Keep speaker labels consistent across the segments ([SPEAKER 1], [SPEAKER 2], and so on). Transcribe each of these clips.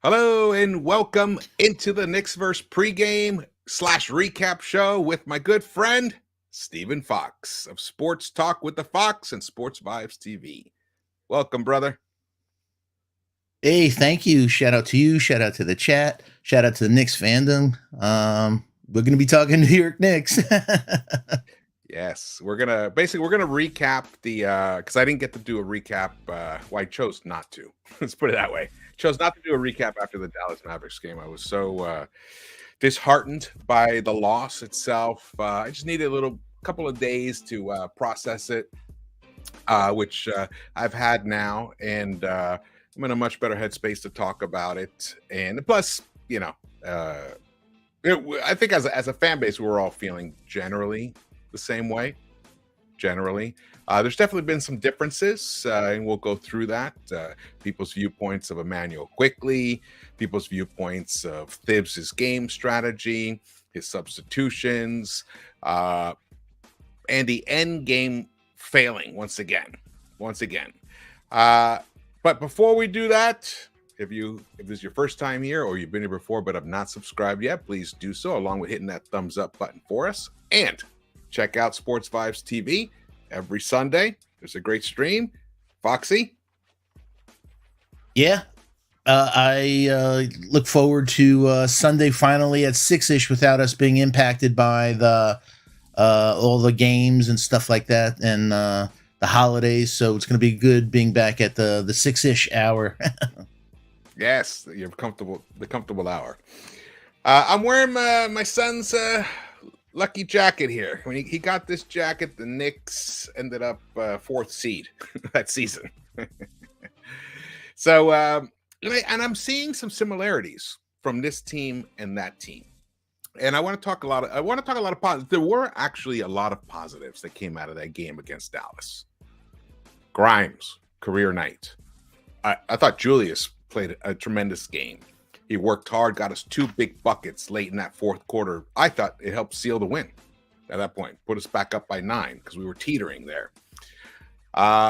[SPEAKER 1] Hello and welcome into the Knicks-Verse pregame / recap show with my good friend, Stephen Fox of Sports Talk with the Fox and Sports Vibes TV. Welcome, brother.
[SPEAKER 2] Hey, thank you. Shout out to you. Shout out to the chat. Shout out to the Knicks fandom. We're going to be talking New York Knicks.
[SPEAKER 1] Yes, we're gonna recap the because I didn't get to do a recap. Well, I chose not to. Let's put it that way. Chose not to do a recap after the Dallas Mavericks game. I was so disheartened by the loss itself. I just needed a couple of days to process it, which I've had now, and I'm in a much better headspace to talk about it. And plus, I think as a fan base, we're all feeling generally the same way. There's definitely been some differences, and we'll go through that. People's viewpoints of Emmanuel Quickly, people's viewpoints of Thibs' game strategy, his substitutions, and the end game failing once again. But before we do that, if this is your first time here or you've been here before but have not subscribed yet, please do so, along with hitting that thumbs up button for us. And check out Sports Vibes TV every Sunday. There's a great stream. Foxy?
[SPEAKER 2] Yeah. I look forward to Sunday finally at 6-ish without us being impacted by the all the games and stuff like that and the holidays. So it's going to be good being back at the 6-ish hour.
[SPEAKER 1] Yes, the comfortable hour. I'm wearing my son's lucky jacket here. When he got this jacket, the Knicks ended up 4th seed that season. So, and I'm seeing some similarities from this team and that team. And I want to talk a lot of positives. There were actually a lot of positives that came out of that game against Dallas. Grimes, career night. I thought Julius played a tremendous game. He worked hard, got us 2 big buckets late in that 4th quarter. I thought it helped seal the win at that point, put us back up by 9 because we were teetering there.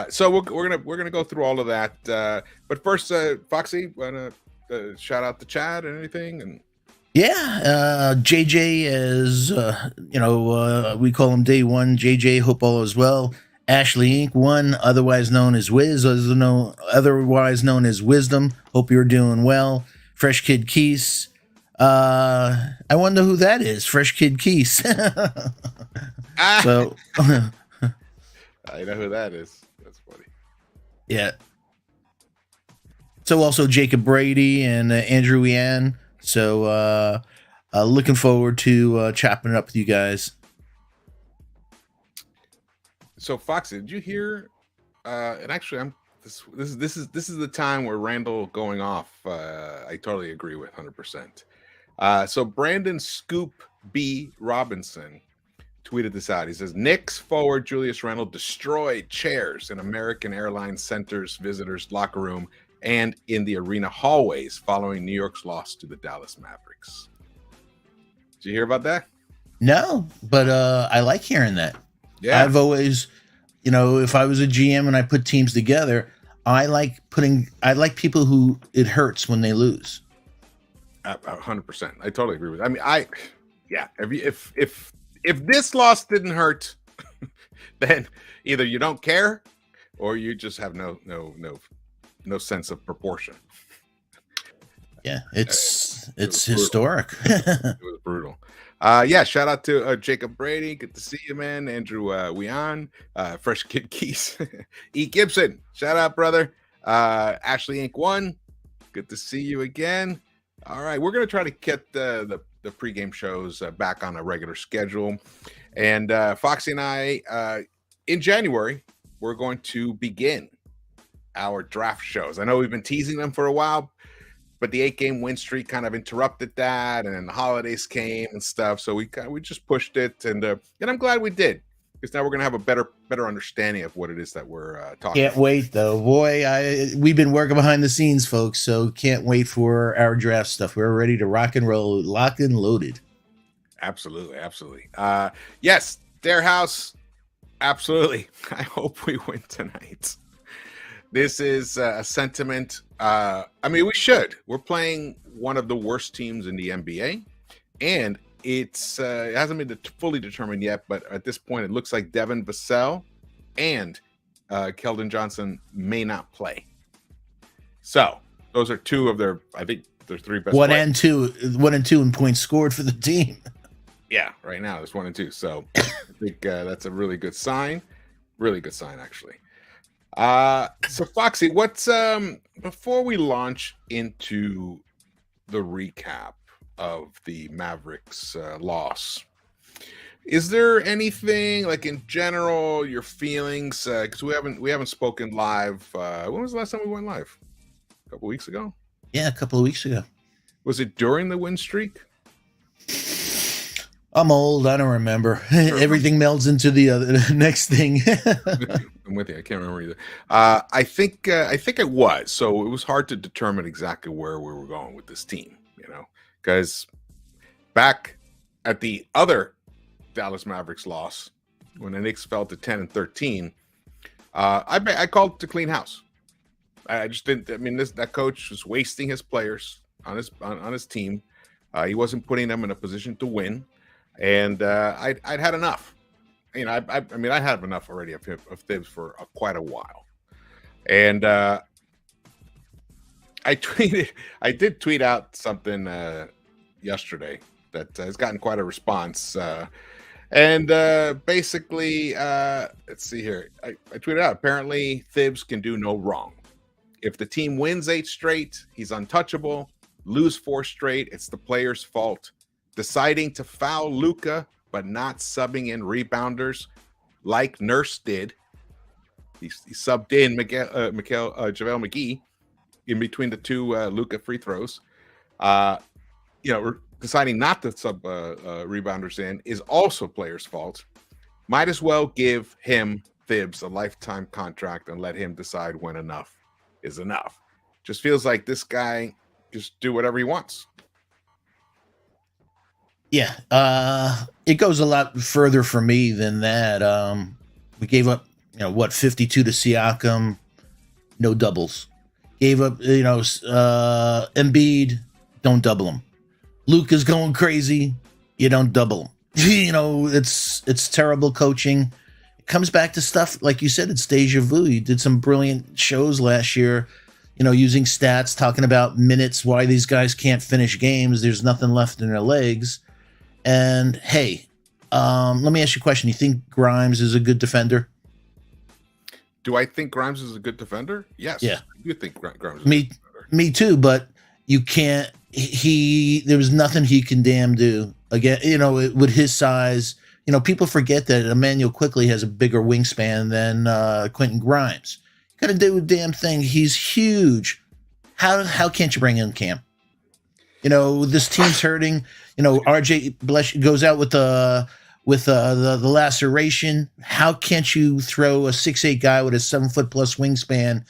[SPEAKER 1] So we're gonna go through all of that. But first, Foxy, wanna shout out the chat and anything? And
[SPEAKER 2] Yeah, JJ is, we call him Day One. JJ, hope all is well. Ashley Inc. 1, otherwise known as Wiz, otherwise known as Wisdom. Hope you're doing well. Fresh Kid Keese. I wonder who that is. Fresh Kid Keese. So
[SPEAKER 1] I know who that is. That's funny.
[SPEAKER 2] Yeah. So also Jacob Brady and Andrew Ian. So looking forward to chopping it up with you guys.
[SPEAKER 1] So Foxy, did you hear? And actually, this is the time where Randall going off. I totally agree with 100%. So Brandon Scoop B Robinson tweeted this out. He says, Knicks forward Julius Randle destroyed chairs in American Airlines Center's visitors' locker room and in the arena hallways following New York's loss to the Dallas Mavericks. Did you hear about that?
[SPEAKER 2] No, but I like hearing that.
[SPEAKER 1] Yeah.
[SPEAKER 2] I've always, if I was a GM and I put teams together, I like people who it hurts when they lose.
[SPEAKER 1] 100%. I totally agree with that. I mean, if this loss didn't hurt, then either you don't care or you just have no sense of proportion.
[SPEAKER 2] Yeah, it's historic.
[SPEAKER 1] It was brutal. Shout out to Jacob Brady. Good to see you, man. Andrew Wian, Fresh Kid Keese, E. Gibson. Shout out, brother. Ashley Inc. 1. Good to see you again. All right, we're gonna try to get the pregame shows back on a regular schedule, and Foxy and I in January we're going to begin our draft shows. I know we've been teasing them for a while, but the 8-game win streak kind of interrupted that, and then the holidays came and stuff. So we just pushed it, and I'm glad we did, because now we're gonna have a better understanding of what it is that we're talking.
[SPEAKER 2] Can't wait though, boy! We've been working behind the scenes, folks, so can't wait for our draft stuff. We're ready to rock and roll, locked and loaded.
[SPEAKER 1] Absolutely. Yes, Dare House. Absolutely. I hope we win tonight. This is a sentiment. I mean, we should. We're playing one of the worst teams in the NBA, and it hasn't been fully determined yet. But at this point, it looks like Devin Vassell and Keldon Johnson may not play. So those are two of their, I think, their three best.
[SPEAKER 2] One and two in points scored for the team.
[SPEAKER 1] Yeah, right now it's 1 and 2. So I think that's a really good sign. Really good sign, actually. So Foxy, what's before we launch into the recap of the Mavericks loss, is there anything like in general your feelings? Because we haven't spoken live. When was the last time we went live? A couple weeks ago.
[SPEAKER 2] Yeah, a couple of weeks ago.
[SPEAKER 1] Was it during the win streak?
[SPEAKER 2] I'm old. I don't remember. Everything melds into the next thing.
[SPEAKER 1] I'm with you. I can't remember either. I think it was. So it was hard to determine exactly where we were going with this team, because back at the other Dallas Mavericks loss, when the Knicks fell to 10 and 13, I called to clean house. I just didn't. I mean, that coach was wasting his players on his team. He wasn't putting them in a position to win. And I'd had enough. I had enough already of Thibs for quite a while. And I did tweet out something yesterday that has gotten quite a response. And basically, let's see here. I tweeted out, apparently Thibs can do no wrong. If the team wins 8 straight, he's untouchable. Lose 4 straight, it's the player's fault. Deciding to foul Luka, but not subbing in rebounders like Nurse did. He subbed in JaVale McGee in between the two Luka free throws. Deciding not to sub rebounders in is also player's fault. Might as well give him, Thibs, a lifetime contract and let him decide when enough is enough. Just feels like this guy just do whatever he wants.
[SPEAKER 2] Yeah, it goes a lot further for me than that. We gave up, 52 to Siakam, no doubles. Gave up, Embiid, don't double him. Luka's going crazy, you don't double him. It's terrible coaching. It comes back to stuff, like you said, it's deja vu. You did some brilliant shows last year, using stats, talking about minutes, why these guys can't finish games. There's nothing left in their legs. And hey, let me ask you a question. You think Grimes is a good defender?
[SPEAKER 1] Do I think Grimes is a good defender? Yes.
[SPEAKER 2] Yeah.
[SPEAKER 1] You think Grimes is a good defender?
[SPEAKER 2] Me too, but you can't. There was nothing he can damn do. Again, with his size, people forget that Emmanuel Quickley has a bigger wingspan than Quentin Grimes. Got to do a damn thing. He's huge. How can't you bring in Cam? This team's hurting. RJ goes out with the laceration. How can't you throw a 6'8" guy with a 7-foot plus wingspan?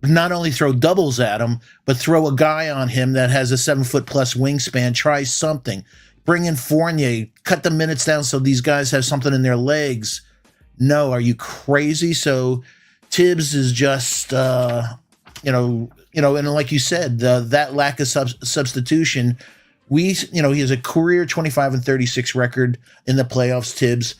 [SPEAKER 2] Not only throw doubles at him, but throw a guy on him that has a 7-foot plus wingspan. Try something. Bring in Fournier. Cut the minutes down so these guys have something in their legs. No, are you crazy? So Tibbs is just, and like you said, that lack of substitution. He has a career 25 and 36 record in the playoffs, Tibbs.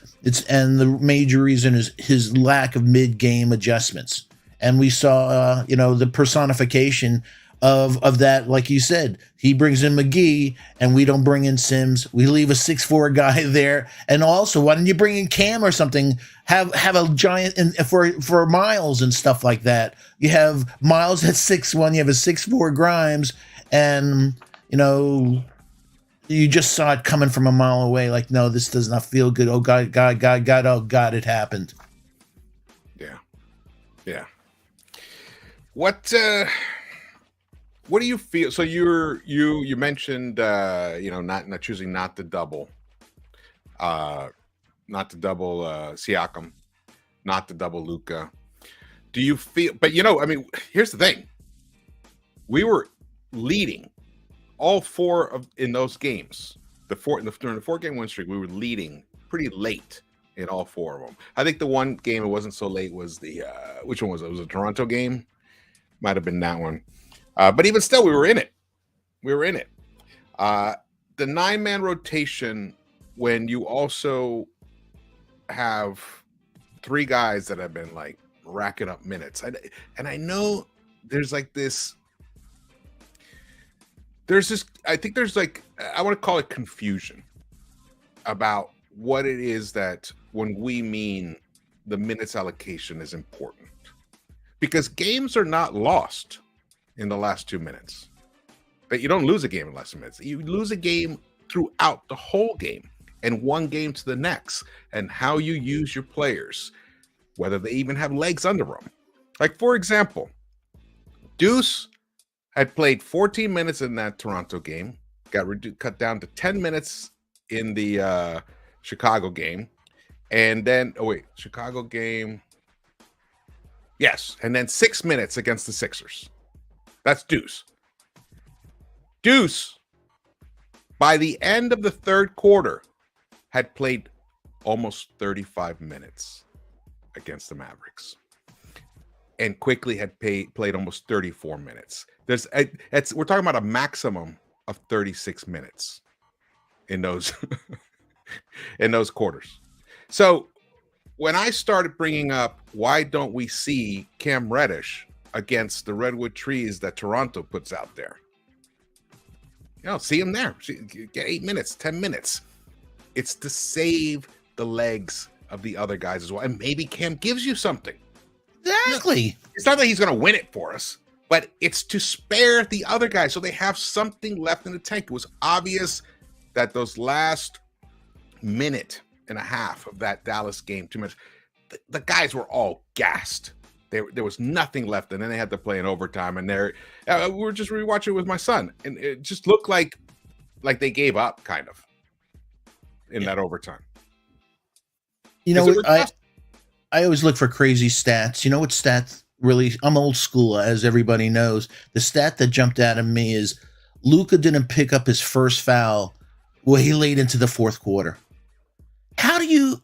[SPEAKER 2] And the major reason is his lack of mid-game adjustments. And we saw, the personification of that, like you said. He brings in McGee, and we don't bring in Sims. We leave a 6'4" guy there. And also, why don't you bring in Cam or something? Have a giant for Miles and stuff like that. You have Miles at 6'1", you have a 6'4" Grimes, and you just saw it coming from a mile away. Like, no, this does not feel good. Oh God, oh God, it happened.
[SPEAKER 1] Yeah. What do you feel? So you mentioned not choosing not to double Siakam, not to double Luka. Do you feel? But here's the thing: we were leading all 4 in those games. During the 4-game win streak, we were leading pretty late in all 4 of them. I think the one game it wasn't so late was the which one was it? It was a Toronto game Might have been that one. But even still, we were in it. The 9-man rotation, when you also have 3 guys that have been like racking up minutes. And I know there's like this, I think there's like, I want to call it confusion about what it is that when we mean the minutes allocation is important, because games are not lost in the last 2 minutes. But you don't lose a game in less than minutes. You lose a game throughout the whole game, and one game to the next, and how you use your players, whether they even have legs under them. Like, for example, Deuce had played 14 minutes in that Toronto game, got cut down to 10 minutes in the Chicago game, and then Chicago game, yes, and then 6 minutes against the Sixers. That's Deuce. Deuce, by the end of the third quarter, had played almost 35 minutes against the Mavericks, and quickly had played almost 34 minutes. We're talking about a maximum of 36 minutes in those in those quarters. So when I started bringing up, why don't we see Cam Reddish against the redwood trees that Toronto puts out there? See him there. Get 8 minutes, 10 minutes. It's to save the legs of the other guys as well. And maybe Cam gives you something.
[SPEAKER 2] Exactly.
[SPEAKER 1] It's not that he's going to win it for us, but it's to spare the other guys so they have something left in the tank. It was obvious that those last minute and a half of that Dallas game, 2 minutes, the guys were all gassed. There was nothing left, and then they had to play in overtime. And we were just rewatching it with my son, and it just looked like they gave up, kind of, in that overtime.
[SPEAKER 2] I always look for crazy stats. You know what stats really? I'm old school, as everybody knows. The stat that jumped out at me is Luka didn't pick up his first foul way late into the fourth quarter. How do you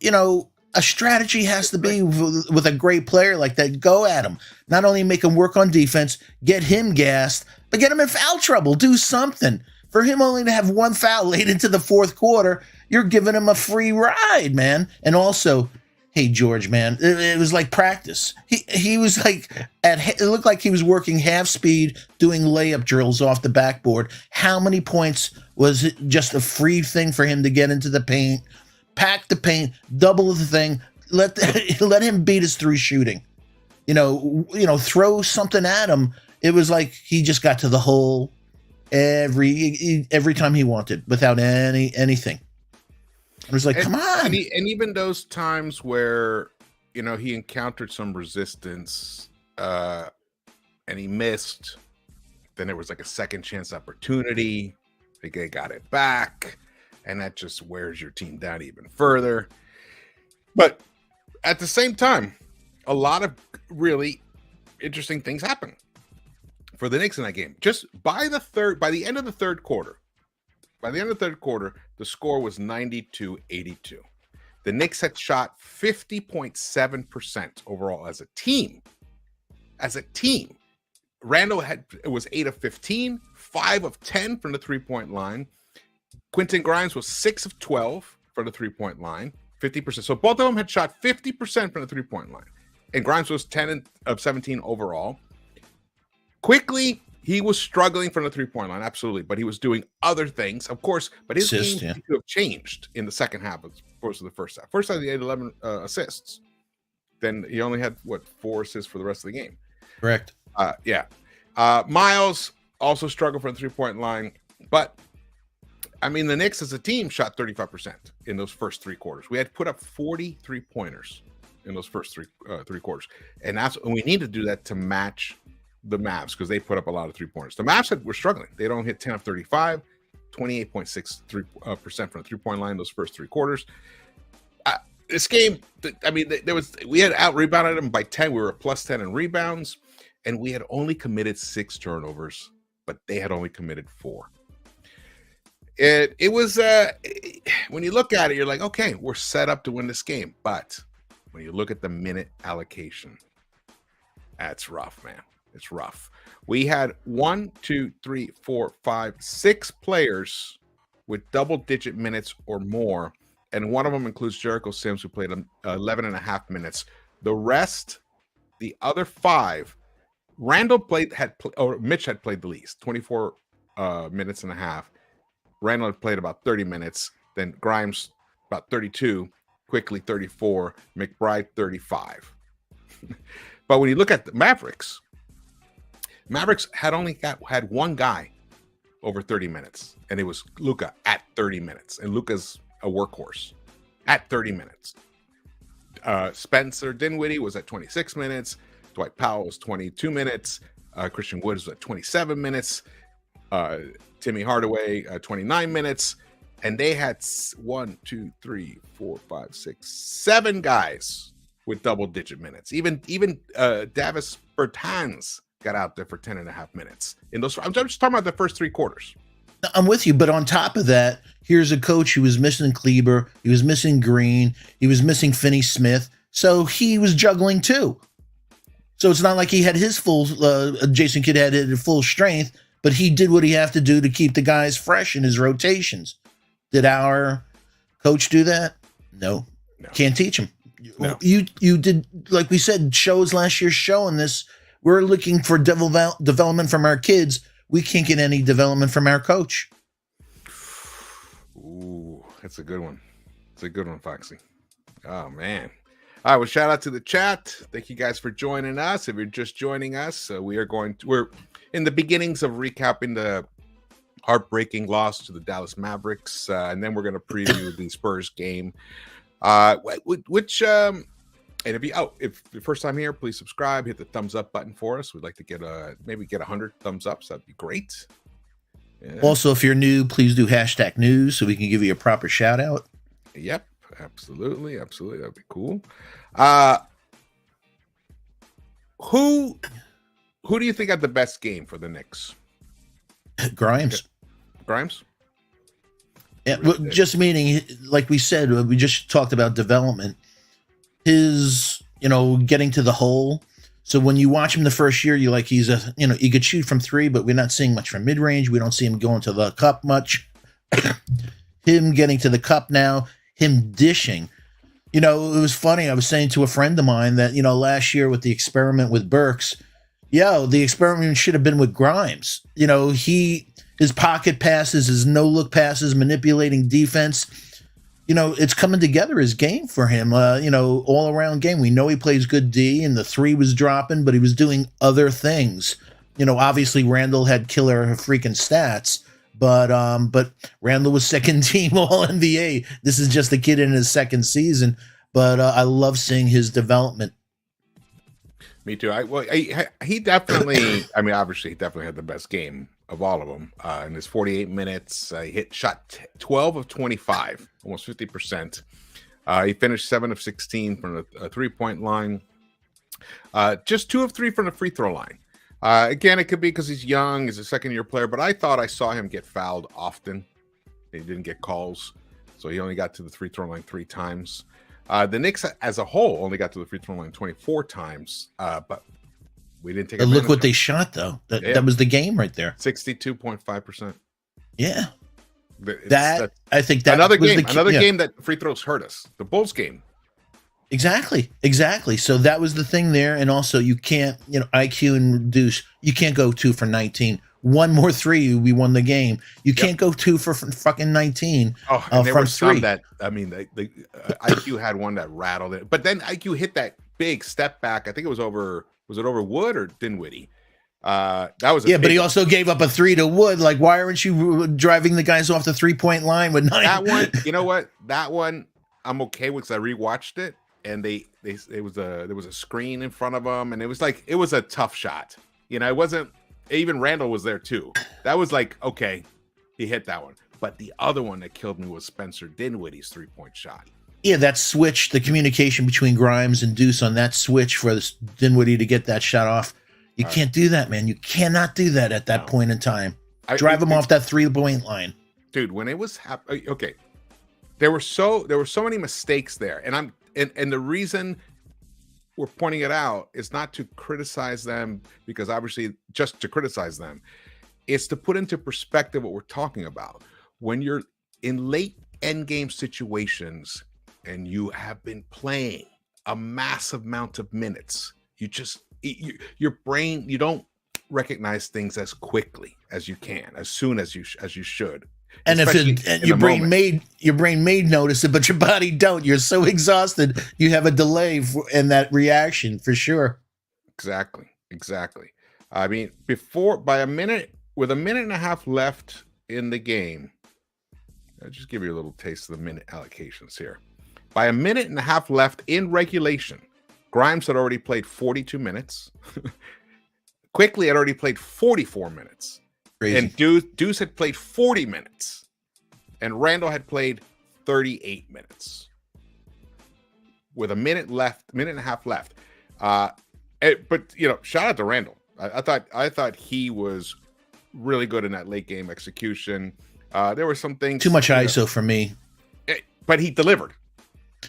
[SPEAKER 2] a strategy has to be with a great player like that. Go at him. Not only make him work on defense, get him gassed, but get him in foul trouble. Do something. For him only to have one foul late into the fourth quarter, you're giving him a free ride, man. And also, hey, George, man, it was like practice. He was like, it looked like he was working half speed, doing layup drills off the backboard. How many points was it just a free thing for him to get into the paint? Pack the paint, double the thing. Let him beat us through shooting. Throw something at him. It was like he just got to the hole every time he wanted without anything. It was like, come on.
[SPEAKER 1] And even those times where he encountered some resistance and he missed, then there was like a second chance opportunity. They got it back. And that just wears your team down even further. But at the same time, a lot of really interesting things happen for the Knicks in that game. Just by the end of the third quarter, the score was 92-82. The Knicks had shot 50.7% overall as a team. Randall was 8 of 15, 5 of 10 from the 3-point line. Quentin Grimes was 6 of 12 from the 3-point line, 50%. So both of them had shot 50% from the 3-point line. And Grimes was 10 of 17 overall. Quickly, he was struggling from the 3-point line, absolutely. But he was doing other things, of course. But his game could have changed in the second half as opposed to the first half. First half, he had 11 assists. Then he only had, 4 assists for the rest of the game.
[SPEAKER 2] Correct.
[SPEAKER 1] Miles also struggled from the 3-point line. But the Knicks as a team shot 35% in those first 3 quarters. We had put up 43 pointers in those first three quarters. And we need to do that to match the Mavs because they put up a lot of 3-pointers. The Mavs were struggling. They don't hit 10 of 35, 28.63% from the 3-point line those first 3 quarters. This game, we had out rebounded them by 10. We were a plus 10 in rebounds, and we had only committed 6 turnovers, but they had only committed 4. It was when you look at it, you're like, okay, we're set up to win this game. But when you look at the minute allocation, that's rough, man. It's rough. We had 1, 2, 3, 4, 5, 6 players with double-digit minutes or more, and one of them includes Jericho Sims, who played 11 and a half minutes. The rest, the other 5, Randall Mitch had played the least, 24 minutes and a half. Randall had played about 30 minutes. Then Grimes about 32, Quickly 34, McBride 35. But when you look at the Mavericks had only had one guy over 30 minutes, and it was Luka at 30 minutes. And Luka's a workhorse at 30 minutes. Spencer Dinwiddie was at 26 minutes. Dwight Powell was 22 minutes. Christian Wood was at 27 minutes. Timmy Hardaway, 29 minutes. And they had 1, 2, 3, 4, 5, 6, 7 guys with double-digit minutes. Even Davis Bertans got out there for 10 and a half minutes. I'm just talking about the first 3 quarters.
[SPEAKER 2] I'm with you, but on top of that, here's a coach who was missing Kleber, he was missing Green, he was missing Finney Smith, so he was juggling too. So it's not like he had his full, Jason Kidd had it at full strength, but he did what he had to do to keep the guys fresh in his rotations. Did our coach do that? No. Can't teach him.
[SPEAKER 1] No.
[SPEAKER 2] You did, like we said, shows last year's show on this. We're looking for development from our kids. We can't get any development from our coach.
[SPEAKER 1] Ooh, that's a good one. It's a good one, Foxy. Oh, man. All right, well, shout out to the chat. Thank you guys for joining us. If you're just joining us, we're in the beginnings of recapping the heartbreaking loss to the Dallas Mavericks, and then we're going to preview the Spurs game. And if your first time here, please subscribe, hit the thumbs up button for us. We'd like to get 100 thumbs ups. That'd be great. Yeah.
[SPEAKER 2] Also, if you're new, please do #news so we can give you a proper shout out.
[SPEAKER 1] Yep, absolutely. That'd be cool. Who do you think had the best game for the Knicks?
[SPEAKER 2] Grimes.
[SPEAKER 1] Grimes?
[SPEAKER 2] Yeah, just meaning, like we said, we just talked about development. His, getting to the hole. So when you watch him the first year, you're like, he could shoot from 3, but we're not seeing much from mid-range. We don't see him going to the cup much. Him getting to the cup now, him dishing. It was funny. I was saying to a friend of mine that, last year with the experiment with Burks, the experiment should have been with Grimes. His pocket passes, his no-look passes, manipulating defense. It's coming together, his game for him, all-around game. We know he plays good D, and the 3 was dropping, but he was doing other things. Obviously Randall had killer freaking stats, but Randall was second team All-NBA. This is just a kid in his second season, but I love seeing his development.
[SPEAKER 1] Me too. He definitely, obviously he definitely had the best game of all of them. In his 48 minutes, he shot 12 of 25, almost 50%. He finished 7 of 16 from a 3-point line. Just 2 of 3 from the free throw line. Again, it could be because he's young, he's a second-year player, but I thought I saw him get fouled often. He didn't get calls, so he only got to the free throw line 3 times. The Knicks as a whole only got to the free throw line 24 times, but we didn't take
[SPEAKER 2] But look what they shot, though. That was the game right there.
[SPEAKER 1] 62.5%.
[SPEAKER 2] Yeah. I think that
[SPEAKER 1] another game that free throws hurt us. The Bulls game.
[SPEAKER 2] Exactly. So that was the thing there. And also you can't, IQ and Deuce, you can't go 2 for 19. 1 more 3, we won the game. You can't go 2 for fucking 19.
[SPEAKER 1] Oh, and there were some
[SPEAKER 2] 3.
[SPEAKER 1] that, IQ had one that rattled it. But then IQ hit that big step back. I think it was over Wood or Dinwiddie? That was
[SPEAKER 2] but he also gave up a 3 to Wood. Like, why aren't you driving the guys off the 3-point line with 9?
[SPEAKER 1] That one, you know what? That one I'm okay with because I rewatched it, and there was a screen in front of them, and it was a tough shot. It wasn't. Even Randall was there too. That was like, okay, he hit that one. But the other one that killed me was Spencer Dinwiddie's 3-point shot.
[SPEAKER 2] Yeah, that switch, the communication between Grimes and Deuce on that switch for Dinwiddie to get that shot off. You can't do that, man. You cannot do that at that point in time. Drive him off that 3-point line.
[SPEAKER 1] Dude, when it was okay, there were so many mistakes there. And the reason we're pointing it out is not to criticize them because obviously just to criticize them. It's to put into perspective what we're talking about. When you're in late end game situations and you have been playing a massive amount of minutes, your brain, you don't recognize things as quickly as you can, as soon as you should.
[SPEAKER 2] And your brain may notice it, but your body don't. You're so exhausted, you have a delay in that reaction for sure.
[SPEAKER 1] Exactly. I mean, with a minute and a half left in the game, I'll just give you a little taste of the minute allocations here. By a minute and a half left in regulation, Grimes had already played 42 minutes. Quickly had already played 44 minutes. Crazy. And Deuce had played 40 minutes. And Randall had played 38 minutes. With a minute and a half left. But shout out to Randall. I thought he was really good in that late game execution. There were some things
[SPEAKER 2] too much ISO for me.
[SPEAKER 1] But he delivered.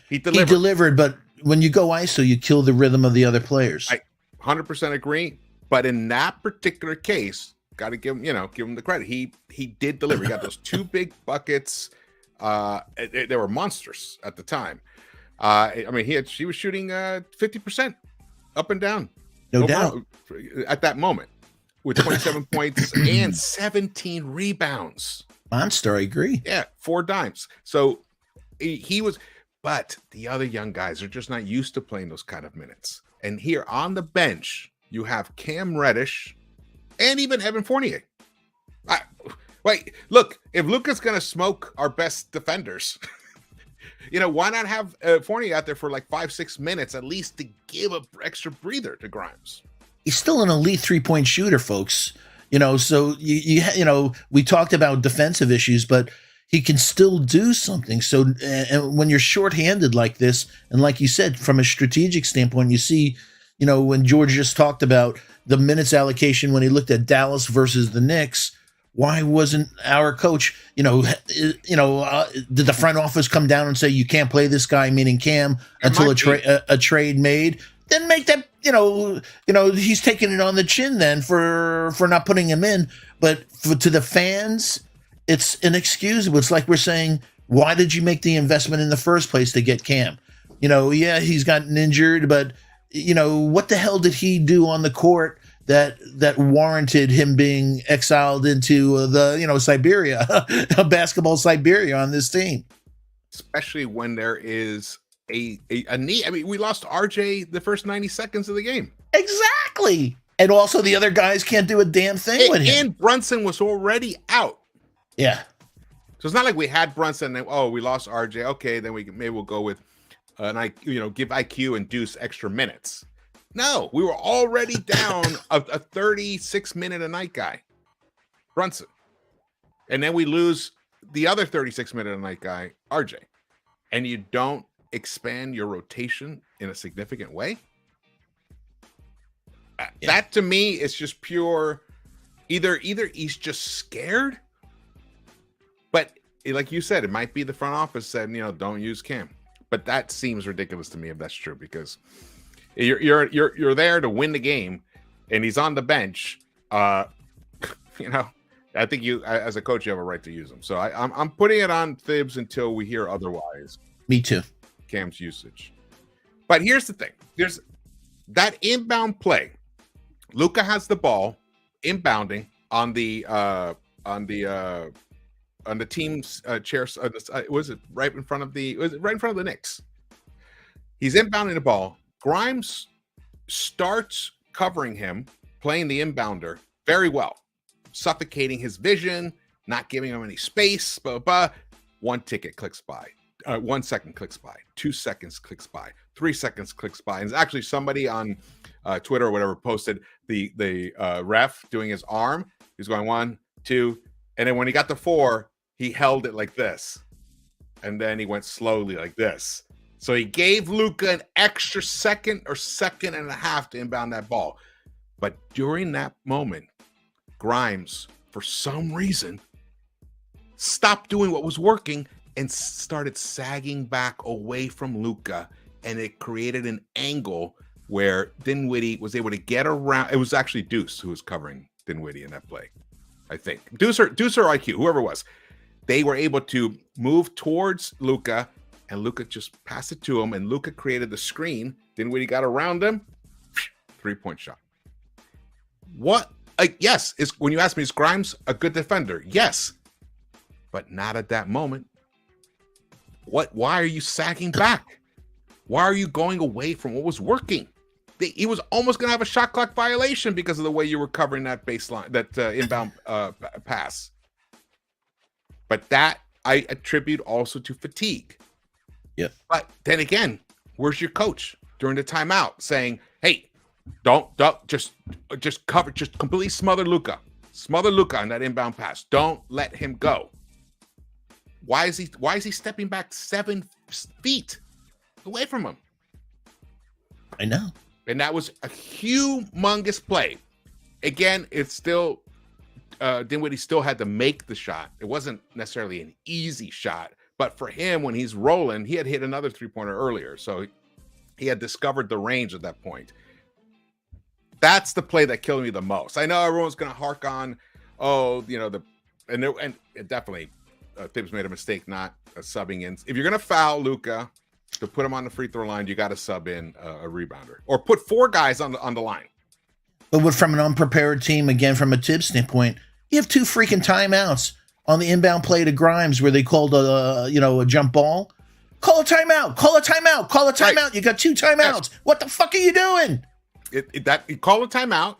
[SPEAKER 1] He
[SPEAKER 2] delivered, but when you go ISO, you kill the rhythm of the other players.
[SPEAKER 1] I 100% agree. But in that particular case, got to give him the credit. He did deliver. He got those two big buckets. They were monsters at the time. I mean, he was shooting 50% up and down.
[SPEAKER 2] No doubt.
[SPEAKER 1] At that moment, with 27 points and 17 rebounds.
[SPEAKER 2] Monster, I agree.
[SPEAKER 1] Yeah, 4 dimes. So he was, but the other young guys are just not used to playing those kind of minutes. And here on the bench, you have Cam Reddish and even Evan Fournier. Wait, look, if Luka's going to smoke our best defenders, why not have Fournier out there for like 5-6 minutes at least to give an extra breather to Grimes?
[SPEAKER 2] He's still an elite 3-point shooter, folks. So we talked about defensive issues, but he can still do something. So and when you're shorthanded like this, and like you said, from a strategic standpoint, you see, when George just talked about the minutes allocation when he looked at Dallas versus the Knicks, why wasn't our coach, did the front office come down and say you can't play this guy, meaning Cam, until a trade made? Then make that, he's taking it on the chin then for not putting him in. But to the fans, it's inexcusable. It's like we're saying, why did you make the investment in the first place to get Cam? He's gotten injured, but what the hell did he do on the court that warranted him being exiled into the Siberia, basketball Siberia on this team?
[SPEAKER 1] Especially when there is a knee. I mean, we lost RJ the first 90 seconds of the game.
[SPEAKER 2] Exactly. And also the other guys can't do a damn thing with him.
[SPEAKER 1] And Brunson was already out.
[SPEAKER 2] Yeah.
[SPEAKER 1] So it's not like we had Brunson and we lost RJ. Okay, then we'll go with give IQ and Deuce extra minutes. No, we were already down a 36-minute a night guy, Brunson. And then we lose the other 36-minute a night guy, RJ. And you don't expand your rotation in a significant way? Yeah. That to me is just pure either he's just scared, but like you said, it might be the front office said, don't use Cam. But that seems ridiculous to me if that's true, because you're there to win the game and he's on the bench. I think you as a coach you have a right to use him. So I'm putting it on Thibs until we hear otherwise.
[SPEAKER 2] Me too.
[SPEAKER 1] Cam's usage. But here's the thing. There's that inbound play. Luka has the ball inbounding on the team's chairs. Was it right in front of the Knicks? He's inbounding the ball. Grimes starts covering him, playing the inbounder very well, suffocating his vision, not giving him any space. Blah, blah, blah. 1 ticket clicks by. 1 second clicks by. 2 seconds clicks by. 3 seconds clicks by. And actually somebody on Twitter or whatever posted the ref doing his arm. He's going 1, 2, and then when he got to 4, he held it like this, and then he went slowly like this. So he gave Luka an extra second or second and a half to inbound that ball. But during that moment, Grimes, for some reason, stopped doing what was working and started sagging back away from Luka, and it created an angle where Dinwiddie was able to get around. It was actually Deuce who was covering Dinwiddie in that play, I think. Deuce or IQ, whoever it was. They were able to move towards Luka, and Luka just passed it to him, and Luka created the screen. Dinwiddie got around him, 3-point shot. What? Yes, when you ask me, is Grimes a good defender? Yes, but not at that moment. Why are you sagging back? Why are you going away from what was working? He was almost going to have a shot clock violation because of the way you were covering that baseline, that inbound pass. But that I attribute also to fatigue.
[SPEAKER 2] Yeah.
[SPEAKER 1] But then again, where's your coach during the timeout saying, "Hey, don't just cover, just completely smother Luka on that inbound pass. Don't let him go." Why is he stepping back 7 feet away from him?
[SPEAKER 2] I know.
[SPEAKER 1] And that was a humongous play. Again, it's still Dinwiddie still had to make the shot. It wasn't necessarily an easy shot, but for him, when he's rolling, he had hit another 3-pointer earlier, so he had discovered the range at that point. That's the play that killed me the most. I know everyone's going to hark on, and definitely Thibs made a mistake not subbing in. If you're going to foul Luka to put him on the free throw line, you got to sub in a rebounder or put 4 guys on the line.
[SPEAKER 2] But from an unprepared team, again, from a Tibbs standpoint, you have 2 freaking timeouts on the inbound play to Grimes where they called a jump ball. Call a timeout. Call a timeout. Call a timeout. Right. You got 2 timeouts. Yes. What the fuck are you doing?
[SPEAKER 1] Call a timeout.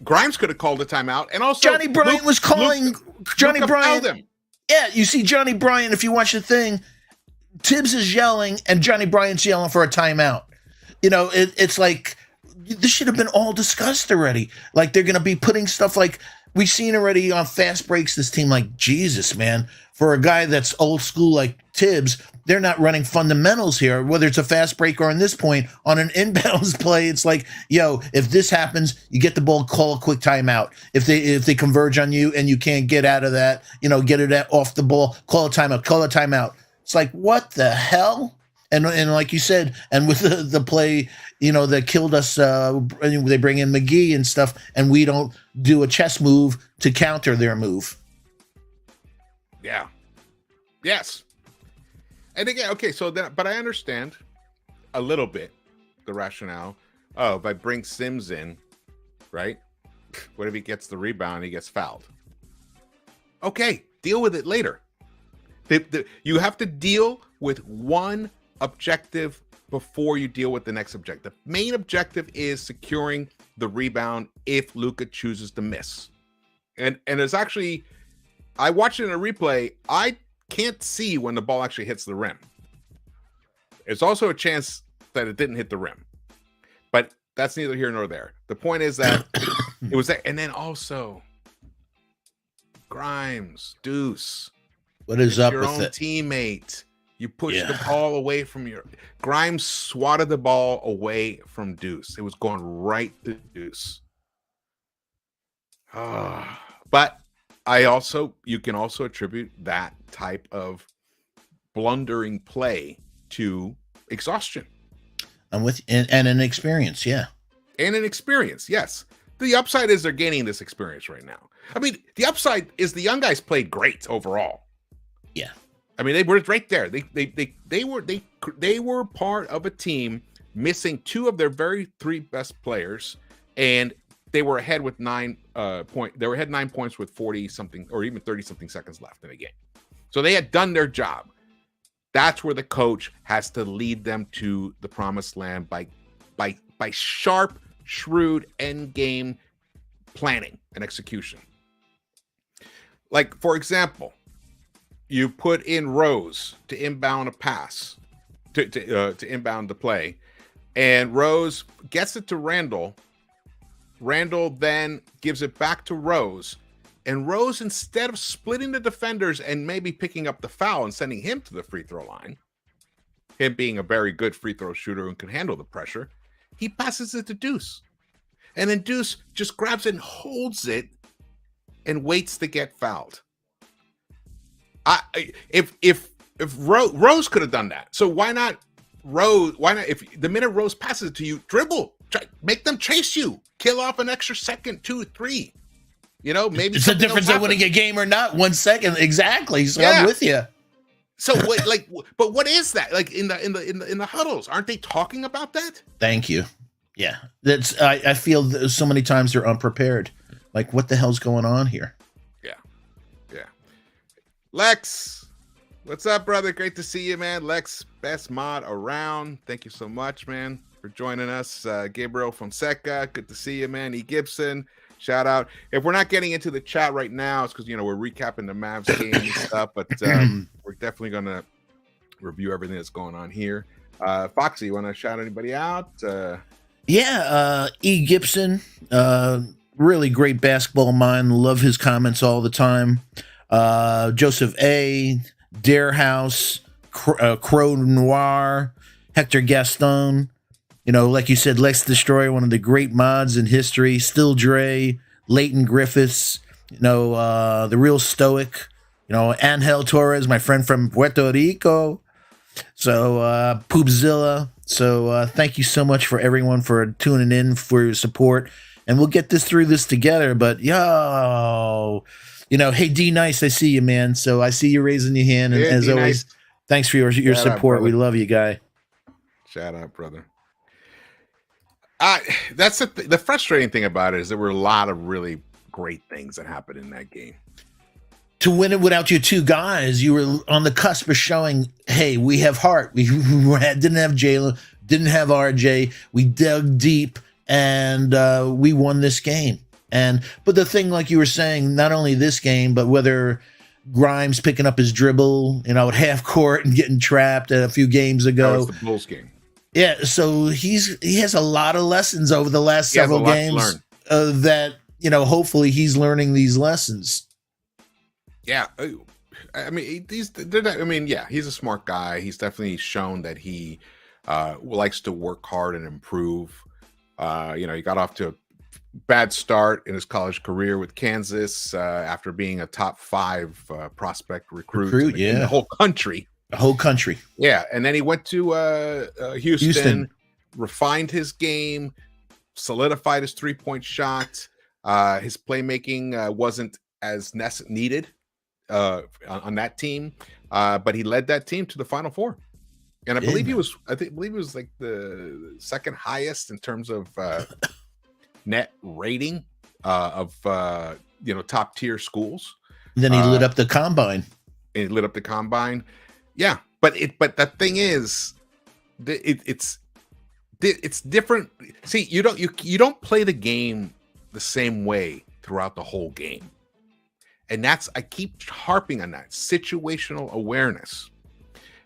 [SPEAKER 1] Grimes could have called a timeout, and also
[SPEAKER 2] Johnny Bryant was calling. Johnny Bryant. Yeah, you see Johnny Bryant. If you watch the thing, Tibbs is yelling, and Johnny Bryant's yelling for a timeout. It's like this should have been all discussed already. Like they're going to be putting stuff like we've seen already on fast breaks. This team, like Jesus, man, for a guy that's old school like Tibbs, they're not running fundamentals here. Whether it's a fast break or on this point on an inbounds play, it's like, yo, if this happens, you get the ball, call a quick timeout. If they converge on you and you can't get out of that, get it off the ball, call a timeout. Call a timeout. It's like, what the hell? And like you said, and with the play, that killed us, they bring in McGee and stuff, and we don't do a chess move to counter their move.
[SPEAKER 1] Yeah. Yes. And again, okay, but I understand a little bit the rationale. Oh, if I bring Sims in, right? What if he gets the rebound and he gets fouled? Okay, deal with it later. You have to deal with one objective before you deal with the next objective. Main objective is securing the rebound if Luka chooses to miss. And it's actually, I watched it in a replay. I can't see when the ball actually hits the rim. It's also a chance that it didn't hit the rim. But that's neither here nor there. The point is that it was there. And then also, Grimes, Deuce.
[SPEAKER 2] What is up
[SPEAKER 1] with your own teammate? You pushed the ball away from Grimes swatted the ball away from Deuce. It was going right to Deuce. But you can also attribute that type of blundering play to exhaustion.
[SPEAKER 2] I'm with and an experience, yeah.
[SPEAKER 1] And an experience, yes. The upside is they're gaining this experience right now. I mean, the upside is the young guys played great overall.
[SPEAKER 2] Yeah.
[SPEAKER 1] I mean, they were right there. They were part of a team missing 2 of their very 3 best players, and they were ahead with 9 points. They were ahead 9 points with 40 something or even 30 something seconds left in the game. So they had done their job. That's where the coach has to lead them to the promised land by sharp, shrewd end game planning and execution. Like, for example, you put in Rose to inbound a pass, to inbound the play, and Rose gets it to Randall. Randall then gives it back to Rose, and Rose, instead of splitting the defenders and maybe picking up the foul and sending him to the free throw line, him being a very good free throw shooter and can handle the pressure, he passes it to Deuce. And then Deuce just grabs it and holds it and waits to get fouled. If Rose could have done that, so why not Rose? Why not, if the minute Rose passes it to you, dribble, Make them chase you. Kill off an extra second, 2, 3. Maybe
[SPEAKER 2] it's the difference of winning a game or not. 1 second, exactly. So I'm with you.
[SPEAKER 1] So what? But what is that? Like in the huddles, aren't they talking about that?
[SPEAKER 2] Thank you. Yeah, that's. I feel that so many times they're unprepared. Like, what the hell's going on here?
[SPEAKER 1] Yeah. Lex, what's up, brother? Great to see you, man. Lex, best mod around. Thank you so much, man, for joining us. Gabriel Fonseca, good to see you, man. E. Gibson. Shout out. If we're not getting into the chat right now, it's because we're recapping the Mavs game and stuff, but we're definitely gonna review everything that's going on here. Foxy, you want to shout anybody out?
[SPEAKER 2] E. Gibson, really great basketball mind. Love his comments all the time. Joseph A. Darehouse, Crow Noir, Hector Gaston. Like you said, Lex Destroyer, one of the great mods in history. Still Dre, Leighton Griffiths, the real stoic, Angel Torres, my friend from Puerto Rico. So, Poopzilla. So, thank you so much for everyone for tuning in, for your support. And we'll get through this together. But, hey, D Nice, I see you, man. So, I see you raising your hand. And as always, thanks for your support.
[SPEAKER 1] Out,
[SPEAKER 2] we love you, guy.
[SPEAKER 1] Shout out, brother. That's the frustrating thing about it is there were a lot of really great things that happened in that game.
[SPEAKER 2] To win it without your two guys, you were on the cusp of showing, hey, we have heart. We didn't have Jalen, didn't have RJ. We dug deep and we won this game. But the thing, like you were saying, not only this game, but whether Grimes picking up his dribble, at half court and getting trapped a few games ago.
[SPEAKER 1] That was the Bulls game.
[SPEAKER 2] Yeah, so he has a lot of lessons over the last several games that hopefully he's learning these lessons.
[SPEAKER 1] Yeah, I mean he's a smart guy. He's definitely shown that he likes to work hard and improve. He got off to a bad start in his college career with Kansas after being a top 5 prospect recruit in the whole country.
[SPEAKER 2] The whole country.
[SPEAKER 1] Yeah. And then he went to Houston, refined his game, solidified his 3-point shot. His playmaking wasn't as needed on that team, but he led that team to the Final Four. And I believe he was like the second highest in terms of net rating of top tier schools.
[SPEAKER 2] And then he lit up the combine.
[SPEAKER 1] Yeah, but the thing is, it's different. See, you don't play the game the same way throughout the whole game, and I keep harping on that situational awareness.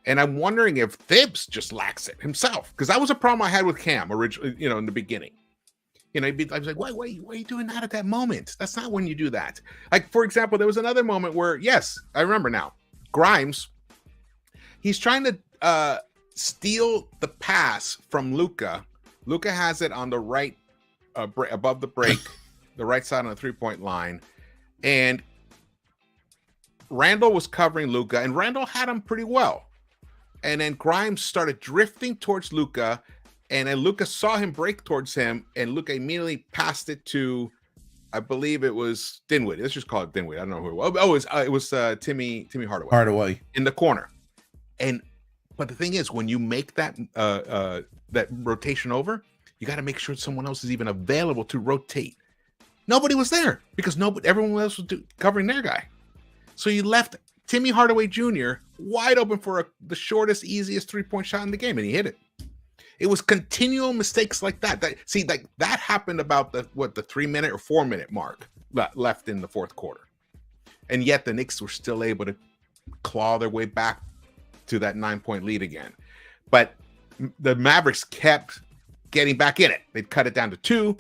[SPEAKER 1] And I'm wondering if Thibs just lacks it himself, because that was a problem I had with Cam originally. In the beginning, I was like, why are you doing that at that moment? That's not when you do that. Like, for example, there was another moment where, yes, I remember now, Grimes. He's trying to steal the pass from Luka. Luka has it on the right, above the break, the right side on the 3-point line. And Randall was covering Luka, and Randall had him pretty well. And then Grimes started drifting towards Luka, and then Luka saw him break towards him, and Luka immediately passed it to, I believe it was Dinwiddie. Let's just call it Dinwiddie. I don't know who it was. Oh, it was Timmy Hardaway in the corner. But the thing is, when you make that that rotation over, you got to make sure someone else is even available to rotate. Nobody was there because everyone else was covering their guy. So you left Timmy Hardaway Jr. wide open for the shortest, easiest 3-point shot in the game, and he hit it. It was continual mistakes like that. That happened about the 3-minute or 4-minute mark left in the fourth quarter, and yet the Knicks were still able to claw their way back to that 9-point lead again. But the Mavericks kept getting back in it. They'd cut it down to 2.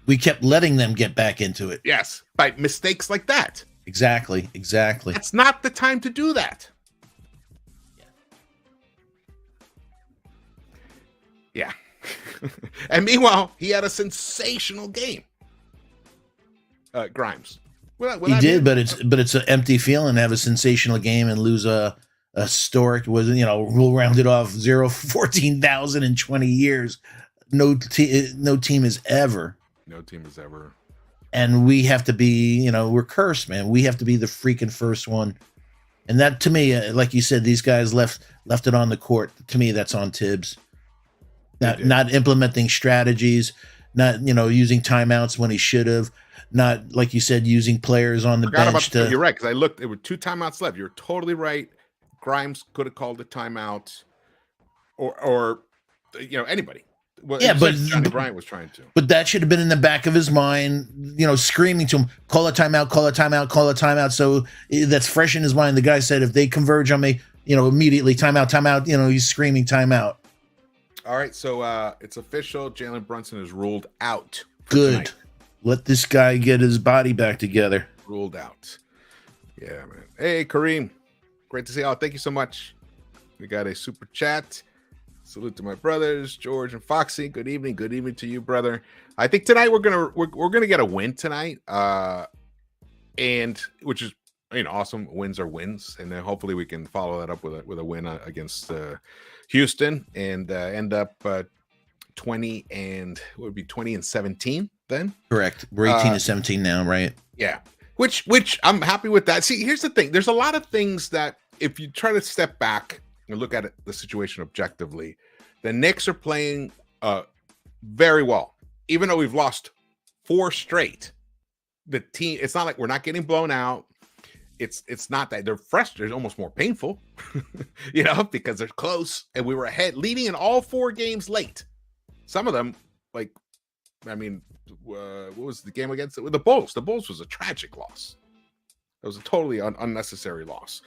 [SPEAKER 2] We kept letting them get back into it.
[SPEAKER 1] Yes, by mistakes like that.
[SPEAKER 2] Exactly.
[SPEAKER 1] It's not the time to do that. Yeah. And meanwhile, he had a sensational game. Grimes.
[SPEAKER 2] He did, but it's an empty feeling to have a sensational game and lose a historic, we'll round it off, 14,000 in 20 years. no team is ever.
[SPEAKER 1] No team has ever.
[SPEAKER 2] And we have to be, we're cursed, man. We have to be the freaking first one. And that, to me, like you said, these guys left it on the court. To me, that's on Tibbs. Not implementing strategies, not using timeouts when he should have, not, like you said, using players on the bench.
[SPEAKER 1] You're right, because I looked. There were 2 timeouts left. You're totally right. Grimes could have called a timeout, or anybody. Well,
[SPEAKER 2] yeah, but
[SPEAKER 1] Johnny Bryant was trying to.
[SPEAKER 2] But that should have been in the back of his mind, screaming to him, call a timeout, call a timeout, call a timeout. So that's fresh in his mind. The guy said, if they converge on me, immediately timeout. He's screaming timeout.
[SPEAKER 1] All right, so it's official. Jalen Brunson is ruled out.
[SPEAKER 2] Good.
[SPEAKER 1] Tonight.
[SPEAKER 2] Let this guy get his body back together.
[SPEAKER 1] Ruled out. Yeah, man. Hey, Kareem. Great to see you all. Thank you so much. We got a super chat. Salute to my brothers, George and Foxy. Good evening. Good evening to you, brother. I think tonight we're gonna get a win tonight, and which is awesome. Wins are wins, and then hopefully we can follow that up with a win against Houston and end up 20 and 17 then.
[SPEAKER 2] Correct. We're 18-17 now, right?
[SPEAKER 1] Yeah. Which I'm happy with that. See, here's the thing. There's a lot of things that if you try to step back and look at the situation objectively, the Knicks are playing very well. Even though we've lost 4 straight, the team, it's not like we're not getting blown out. It's not that they're frustrated, it's almost more painful, because they're close and we were ahead, leading in all 4 games late. Some of them, what was the game against the Bulls? The Bulls was a tragic loss. It was a totally unnecessary loss.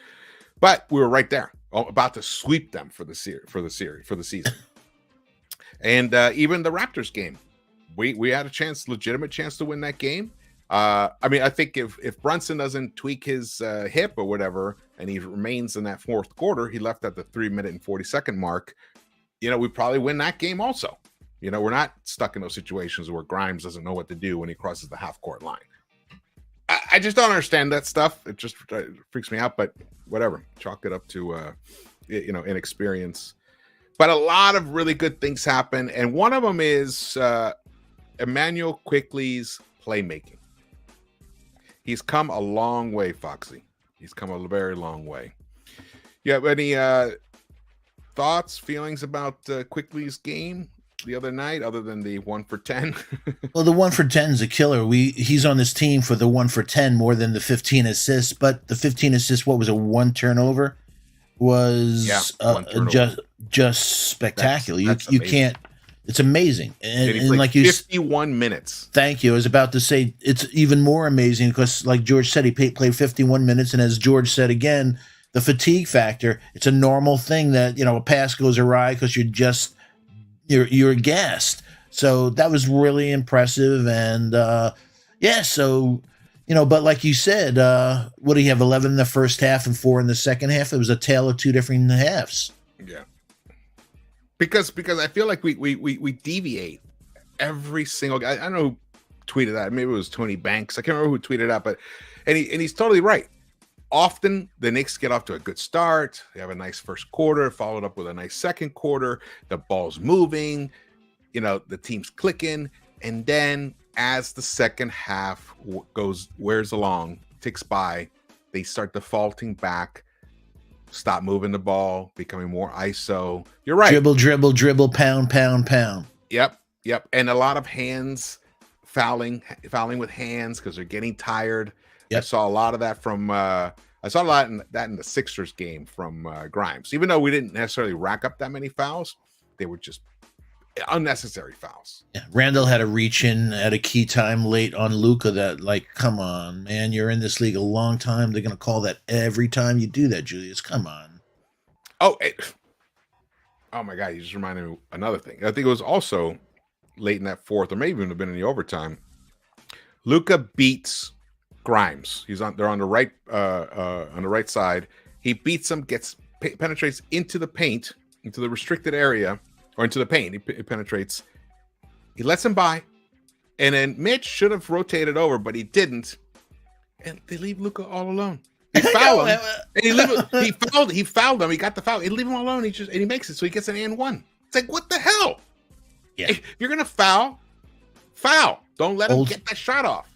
[SPEAKER 1] But we were right there, about to sweep them for the season. And even the Raptors game, we had a legitimate chance to win that game. I think if Brunson doesn't tweak his hip or whatever, and he remains in that 4th quarter, he left at the 3-minute and 40-second mark. We probably win that game also. We're not stuck in those situations where Grimes doesn't know what to do when he crosses the half-court line. I just don't understand that stuff. It just freaks me out, but whatever. Chalk it up to, inexperience. But a lot of really good things happen, and one of them is Emmanuel Quickley's playmaking. He's come a long way, Foxy. He's come a very long way. You have any thoughts, feelings about Quickley's game the other night, other than the 1 for 10?
[SPEAKER 2] Well, the 1 for 10 is a killer. He's on this team for the 1 for 10 more than the 15 assists. But the 15 assists, what was it, 1 turnover? Was just spectacular. You can't. It's amazing, and like
[SPEAKER 1] 51 minutes.
[SPEAKER 2] Thank you. I was about to say it's even more amazing because, like George said, he played 51 minutes, and as George said again, the fatigue factor. It's a normal thing that a pass goes awry because you're gassed. So that was really impressive, and so but like you said, what do you have? 11 in the first half and 4 in the second half. It was a tale of 2 different halves.
[SPEAKER 1] Yeah. Because I feel like we deviate every single guy. I don't know who tweeted that. Maybe it was Tony Banks. I can't remember who tweeted that, but he's totally right. Often the Knicks get off to a good start. They have a nice first quarter, followed up with a nice second quarter. The ball's moving, the team's clicking, and then as the second half wears along, ticks by, they start defaulting back. Stop moving the ball, becoming more ISO. You're right.
[SPEAKER 2] Dribble, pound.
[SPEAKER 1] Yep. And a lot of hands fouling with hands because they're getting tired. Yep. I saw a lot of that from in the Sixers game from Grimes. Even though we didn't necessarily rack up that many fouls, they were just unnecessary fouls.
[SPEAKER 2] Yeah. Randall had a reach in at a key time late on Luka that, come on, man, you're in this league a long time. They're going to call that every time you do that, Julius. Come on.
[SPEAKER 1] Oh my God, you just reminded me of another thing. I think it was also late in that 4th, or maybe even have been in the overtime. Luka beats Grimes. They're on the right side. He beats him, penetrates into the paint, into the restricted area. Or into the paint. He penetrates. He lets him by. And then Mitch should have rotated over, but he didn't. And they leave Luka all alone. He fouled him. And he fouled him. He got the foul. He leave him alone. And he makes it. So he gets an and 1. It's like, what the hell?
[SPEAKER 2] Yeah.
[SPEAKER 1] If you're gonna foul. Don't let him get that shot off.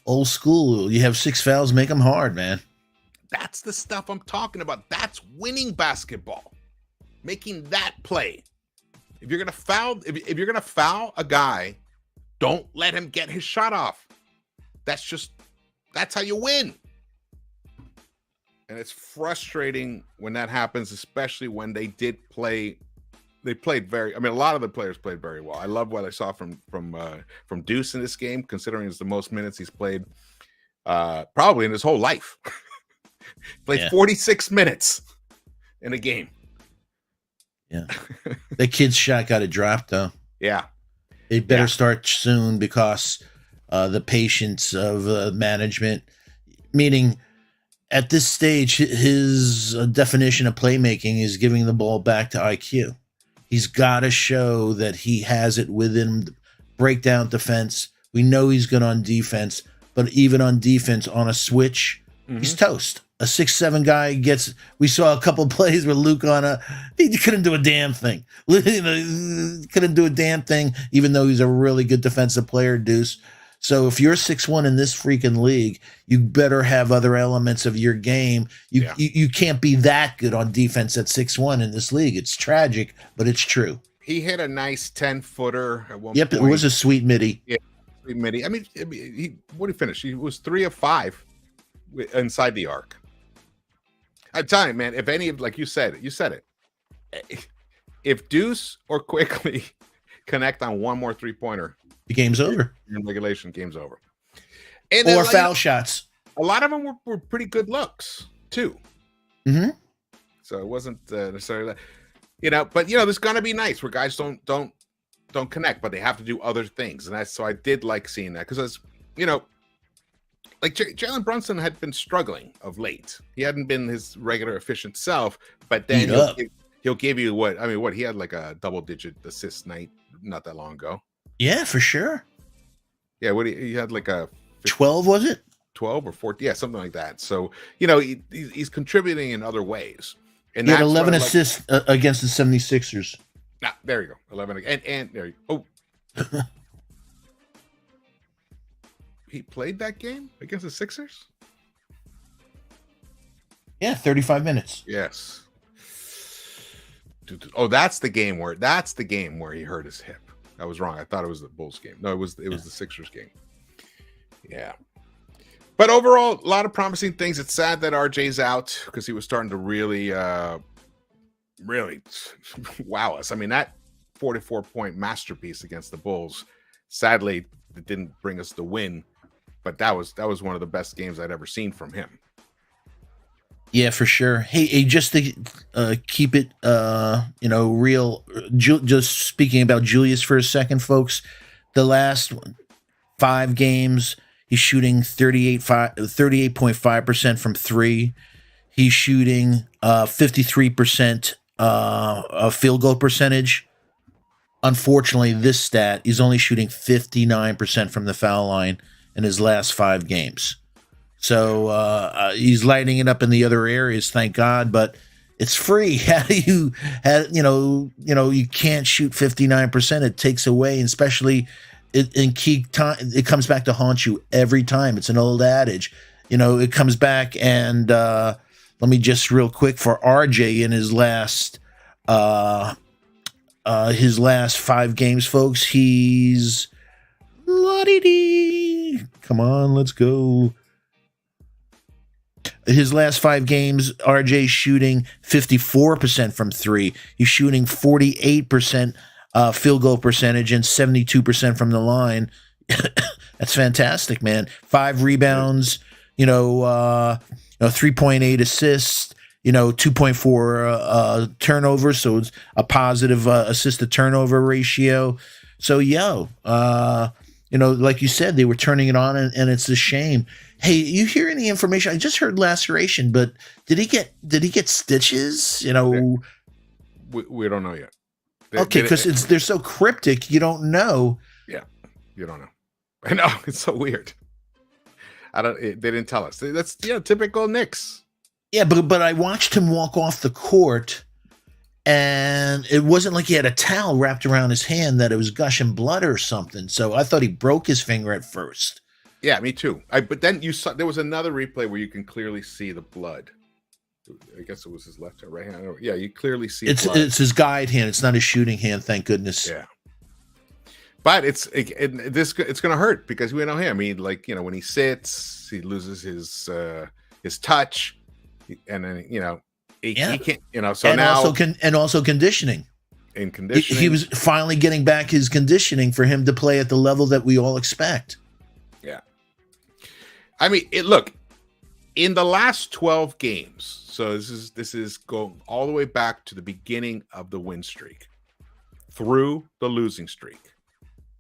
[SPEAKER 2] Old school. You have 6 fouls, make them hard, man.
[SPEAKER 1] That's the stuff I'm talking about. That's winning basketball. Making that play. If you're gonna foul, if you're gonna foul a guy, don't let him get his shot off. That's how you win. And it's frustrating when that happens, especially when they did play. They played a lot of the players played very well. I love what I saw from Deuce in this game, considering it's the most minutes he's played probably in his whole life. Played 46 minutes in a game.
[SPEAKER 2] Yeah. The kid's shot got it dropped, though.
[SPEAKER 1] Yeah.
[SPEAKER 2] It better start soon because the patience of management, meaning at this stage, his definition of playmaking is giving the ball back to IQ. He's got to show that he has it within him. Break down defense. We know he's good on defense, but even on defense, on a switch, he's toast. A 6'7" guy gets. We saw a couple plays with Luke he couldn't do a damn thing. Couldn't do a damn thing, even though he's a really good defensive player, Deuce. So if you're 6'1" in this freaking league, you better have other elements of your game. You can't be that good on defense at 6'1" in this league. It's tragic, but it's true.
[SPEAKER 1] He hit a nice 10-footer at one
[SPEAKER 2] point. It was a sweet midi.
[SPEAKER 1] Yeah, sweet midi. I mean, what did he finish? He was 3 of 5 inside the arc. I'm telling you, man, if any of, like you said it. If Deuce or Quickly connect on one more 3-pointer,
[SPEAKER 2] the game's over.
[SPEAKER 1] In regulation, game's over.
[SPEAKER 2] And or foul shots.
[SPEAKER 1] A lot of them were pretty good looks too.
[SPEAKER 2] Mm-hmm.
[SPEAKER 1] So it wasn't necessarily, but this gonna be nice where guys don't connect, but they have to do other things, and so I did like seeing that because like Jalen Brunson had been struggling of late. He hadn't been his regular efficient self, but then he'll give you what he had like a double-digit assist night not that long ago.
[SPEAKER 2] Yeah, for sure.
[SPEAKER 1] Yeah, he had like a
[SPEAKER 2] 12, was it?
[SPEAKER 1] 12 or 14, yeah, something like that. So he's contributing in other ways. And
[SPEAKER 2] he had 11 assists against the 76ers.
[SPEAKER 1] There you go, 11 and there you go. Oh. He played that game against the Sixers?
[SPEAKER 2] Yeah, 35 minutes.
[SPEAKER 1] Yes. Oh, that's the game where he hurt his hip. I was wrong. I thought it was the Bulls game. No, it was the Sixers game. Yeah. But overall, a lot of promising things. It's sad that RJ's out because he was starting to really wow us. I mean, that 44-point masterpiece against the Bulls, sadly, it didn't bring us the win. But that was one of the best games I'd ever seen from him.
[SPEAKER 2] Yeah, for sure. Hey, just to keep it, real. Just speaking about Julius for a second, folks. The last 5 games, he's shooting 38.5% from 3. He's shooting 53% field goal percentage. Unfortunately, this stat, he's only shooting 59% from the foul line in his last 5 games. So he's lighting it up in the other areas, thank God, but it's free. How do you can't shoot 59%. It takes away, and especially in key time, it comes back to haunt you every time. It's an old adage. It comes back, and let me just real quick for RJ in his last 5 games, folks, he's la-dee-dee. Come on, let's go. His last 5 games, RJ shooting 54% from 3. He's shooting 48% field goal percentage and 72% from the line. That's fantastic, man. 5 rebounds, 3.8 assists, 2.4 turnovers. So it's a positive assist to turnover ratio. So, like you said, they were turning it on, and it's a shame. Hey, you hear any information? I just heard laceration, but did he get stitches?
[SPEAKER 1] We don't know yet.
[SPEAKER 2] Okay, because they're so cryptic, you don't know.
[SPEAKER 1] Yeah, you don't know. I know, it's so weird. They didn't tell us. That's typical Knicks.
[SPEAKER 2] Yeah, but I watched him walk off the court, and it wasn't like he had a towel wrapped around his hand that it was gushing blood or something. So I thought he broke his finger at first.
[SPEAKER 1] Yeah, me too. But then you saw there was another replay where you can clearly see the blood. I guess it was his left or right hand. Yeah, you clearly see
[SPEAKER 2] it's
[SPEAKER 1] blood.
[SPEAKER 2] It's his guide hand. It's not his shooting hand. Thank goodness.
[SPEAKER 1] Yeah. But it's going to hurt because we know him. I mean, like, you know, when he sits, he loses his touch, and then, you know, he can't, you know. So
[SPEAKER 2] and
[SPEAKER 1] now
[SPEAKER 2] also conditioning.
[SPEAKER 1] In conditioning,
[SPEAKER 2] he was finally getting back his conditioning for him to play at the level that we all expect.
[SPEAKER 1] Yeah, I mean, look, in the last 12 games. So this is going all the way back to the beginning of the win streak through the losing streak.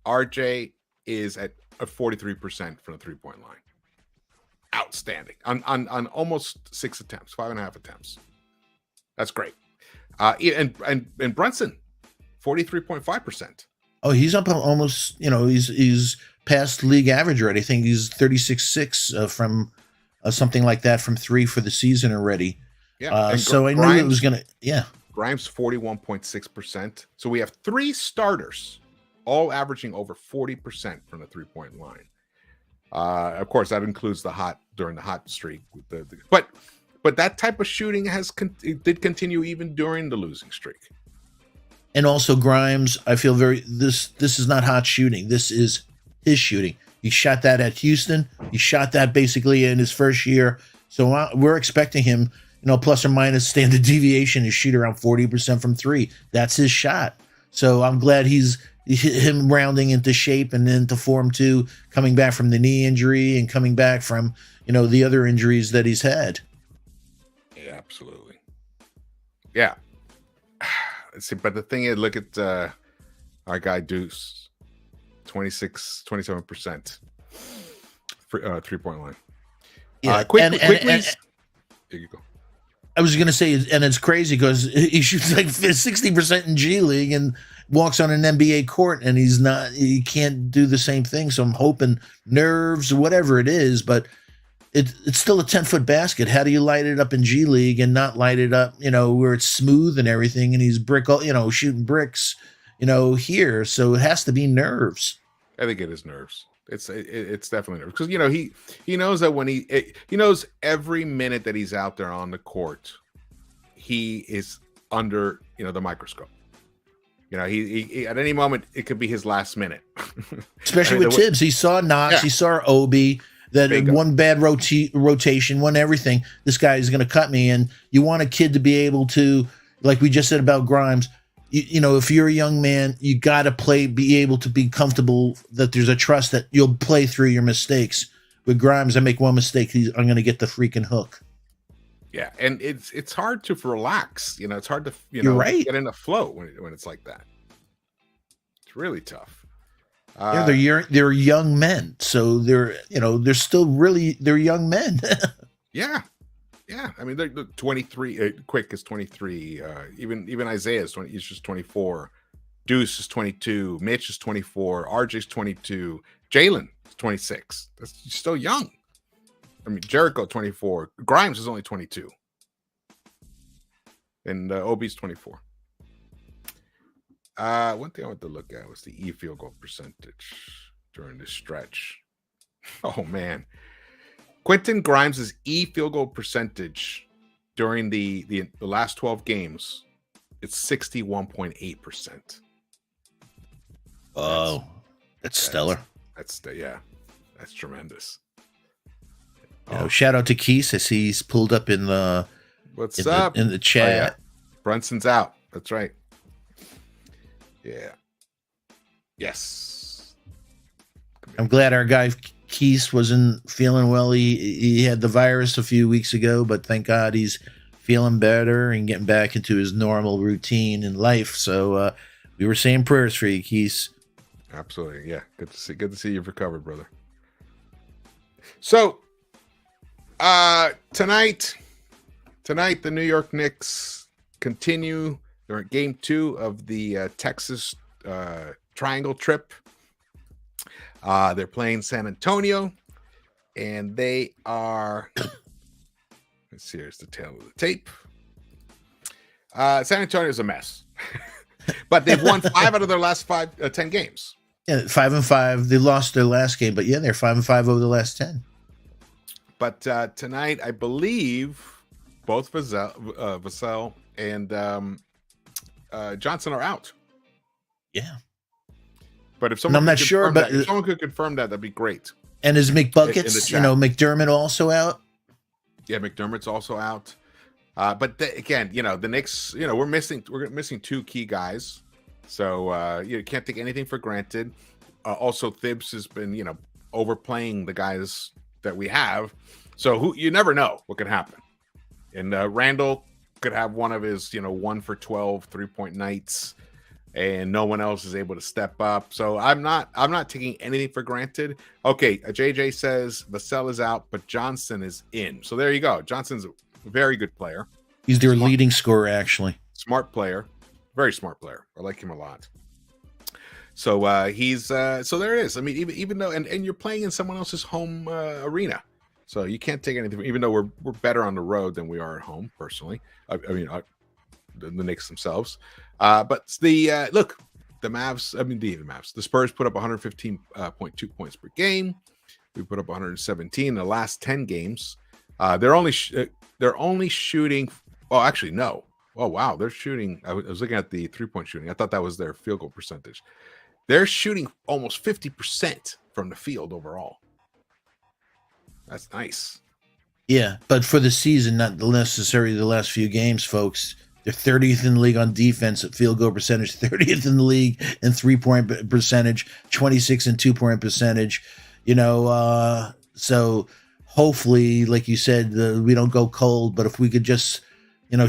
[SPEAKER 1] RJ is at 43% from the 3-point line. Outstanding on almost 6 attempts, 5.5 attempts. That's great. And Brunson, 43.5%.
[SPEAKER 2] Oh, he's up almost. You know, he's past league average already. I think he's 36.6 from something like that from 3 for the season already.
[SPEAKER 1] Yeah.
[SPEAKER 2] So I knew it was gonna. Yeah.
[SPEAKER 1] Grimes 41.6%. So we have 3 starters, all averaging over 40% from the 3-point line. Of course, that includes during the hot streak. But that type of shooting did continue even during the losing streak.
[SPEAKER 2] And also Grimes, I feel this is not hot shooting. This is his shooting. He shot that at Houston. He shot that basically in his first year. So we're expecting him, you know, plus or minus standard deviation to shoot around 40% from 3. That's his shot. So I'm glad him rounding into shape and into form too, coming back from the knee injury and coming back from, you know, the other injuries that he's had.
[SPEAKER 1] Yeah, absolutely. Yeah. See, but the thing is, look at our guy Deuce, 27% 3-point line.
[SPEAKER 2] Yeah,
[SPEAKER 1] quickly. Here you go.
[SPEAKER 2] I was going to say, and it's crazy because he shoots like 60% in G League and walks on an NBA court, and he can't do the same thing. So I'm hoping nerves, whatever it is, but it's still a 10-foot basket. How do you light it up in G League and not light it up, you know, where it's smooth and everything, and he's shooting bricks, you know, here. So it has to be nerves.
[SPEAKER 1] I think it is nerves. It's definitely nerves because, you know, he knows that when he knows every minute that he's out there on the court, he is under, you know, the microscope. You know, he at any moment it could be his last minute.
[SPEAKER 2] Especially with Tibbs, he saw Knox, he saw Obi. That one bad rotation, one everything. This guy is going to cut me, and you want a kid to be able to, like we just said about Grimes. You know, if you're a young man, you got to be able to be comfortable that there's a trust that you'll play through your mistakes. With Grimes, I make one mistake, I'm going to get the freaking hook.
[SPEAKER 1] Yeah, and it's hard to relax. You know, it's hard to get in a flow when it's like that. It's really tough.
[SPEAKER 2] They're young men, so they're young men.
[SPEAKER 1] Yeah. I mean, they're 23. Quick is 23. Even Isaiah is 20. He's just 24. Deuce is 22. Mitch is 24. RJ's 22. Jalen is 26. That's still young. I mean, Jericho 24. Grimes is only 22, and Obi's 24. One thing I want to look at was the field goal percentage during this stretch. Oh man, Quentin Grimes' field goal percentage during the last 12 games, it's 61.8%.
[SPEAKER 2] Oh, that's stellar.
[SPEAKER 1] That's tremendous.
[SPEAKER 2] You know, shout out to Keese. I see he's pulled up in the in the chat.
[SPEAKER 1] Oh, yeah. Brunson's out. That's right. Yeah. Yes.
[SPEAKER 2] I'm glad our guy Keese wasn't feeling well. He had the virus a few weeks ago, but thank God he's feeling better and getting back into his normal routine in life. So we were saying prayers for you, Keese.
[SPEAKER 1] Absolutely. Yeah. Good to see you've recovered, brother. So tonight the New York Knicks continue. They're at game 2 of the Texas Triangle trip. They're playing San Antonio, and they are. Let's see. Here's the tail of the tape. San Antonio is a mess, but they've won 5 out of their last 10 games.
[SPEAKER 2] Yeah, 5-5. They lost their last game, but yeah, they're 5-5 over the last 10.
[SPEAKER 1] But tonight, I believe both Vassell and Johnson are out.
[SPEAKER 2] Yeah.
[SPEAKER 1] But if someone,
[SPEAKER 2] I'm not sure, but
[SPEAKER 1] if someone could confirm that, that'd be great.
[SPEAKER 2] And is McBuckets, McDermott also out?
[SPEAKER 1] Yeah, McDermott's also out. But again, the Knicks, we're missing 2 key guys, so you can't take anything for granted. Also, Thibs has been, overplaying the guys that we have, so you never know what can happen. And Randall could have one of his, 1 for 12 3-point nights, and no one else is able to step up. So I'm not taking anything for granted. Okay, JJ says Vassell is out, but Johnson is in. So there you go. Johnson's a very good player.
[SPEAKER 2] He's their leading scorer, actually.
[SPEAKER 1] Smart player, very smart player. I like him a lot. So he's so there it is. I mean, even though and you're playing in someone else's home arena, so you can't take anything. Even though we're better on the road than we are at home, personally. The Knicks themselves. But the look, the Mavs. The Mavs. The Spurs put up 115.2 points per game. We put up 117 in the last 10 games. They're only shooting. Oh, actually, no. Oh, wow. They're shooting. I was looking at the 3-point shooting. I thought that was their field goal percentage. They're shooting almost 50% from the field overall. That's nice.
[SPEAKER 2] Yeah, but for the season, not necessarily the last few games, folks. They're 30th in the league on defense at field goal percentage, 30th in the league in 3-point percentage, 26 in 2-point percentage. So hopefully, like you said, we don't go cold. But if we could just,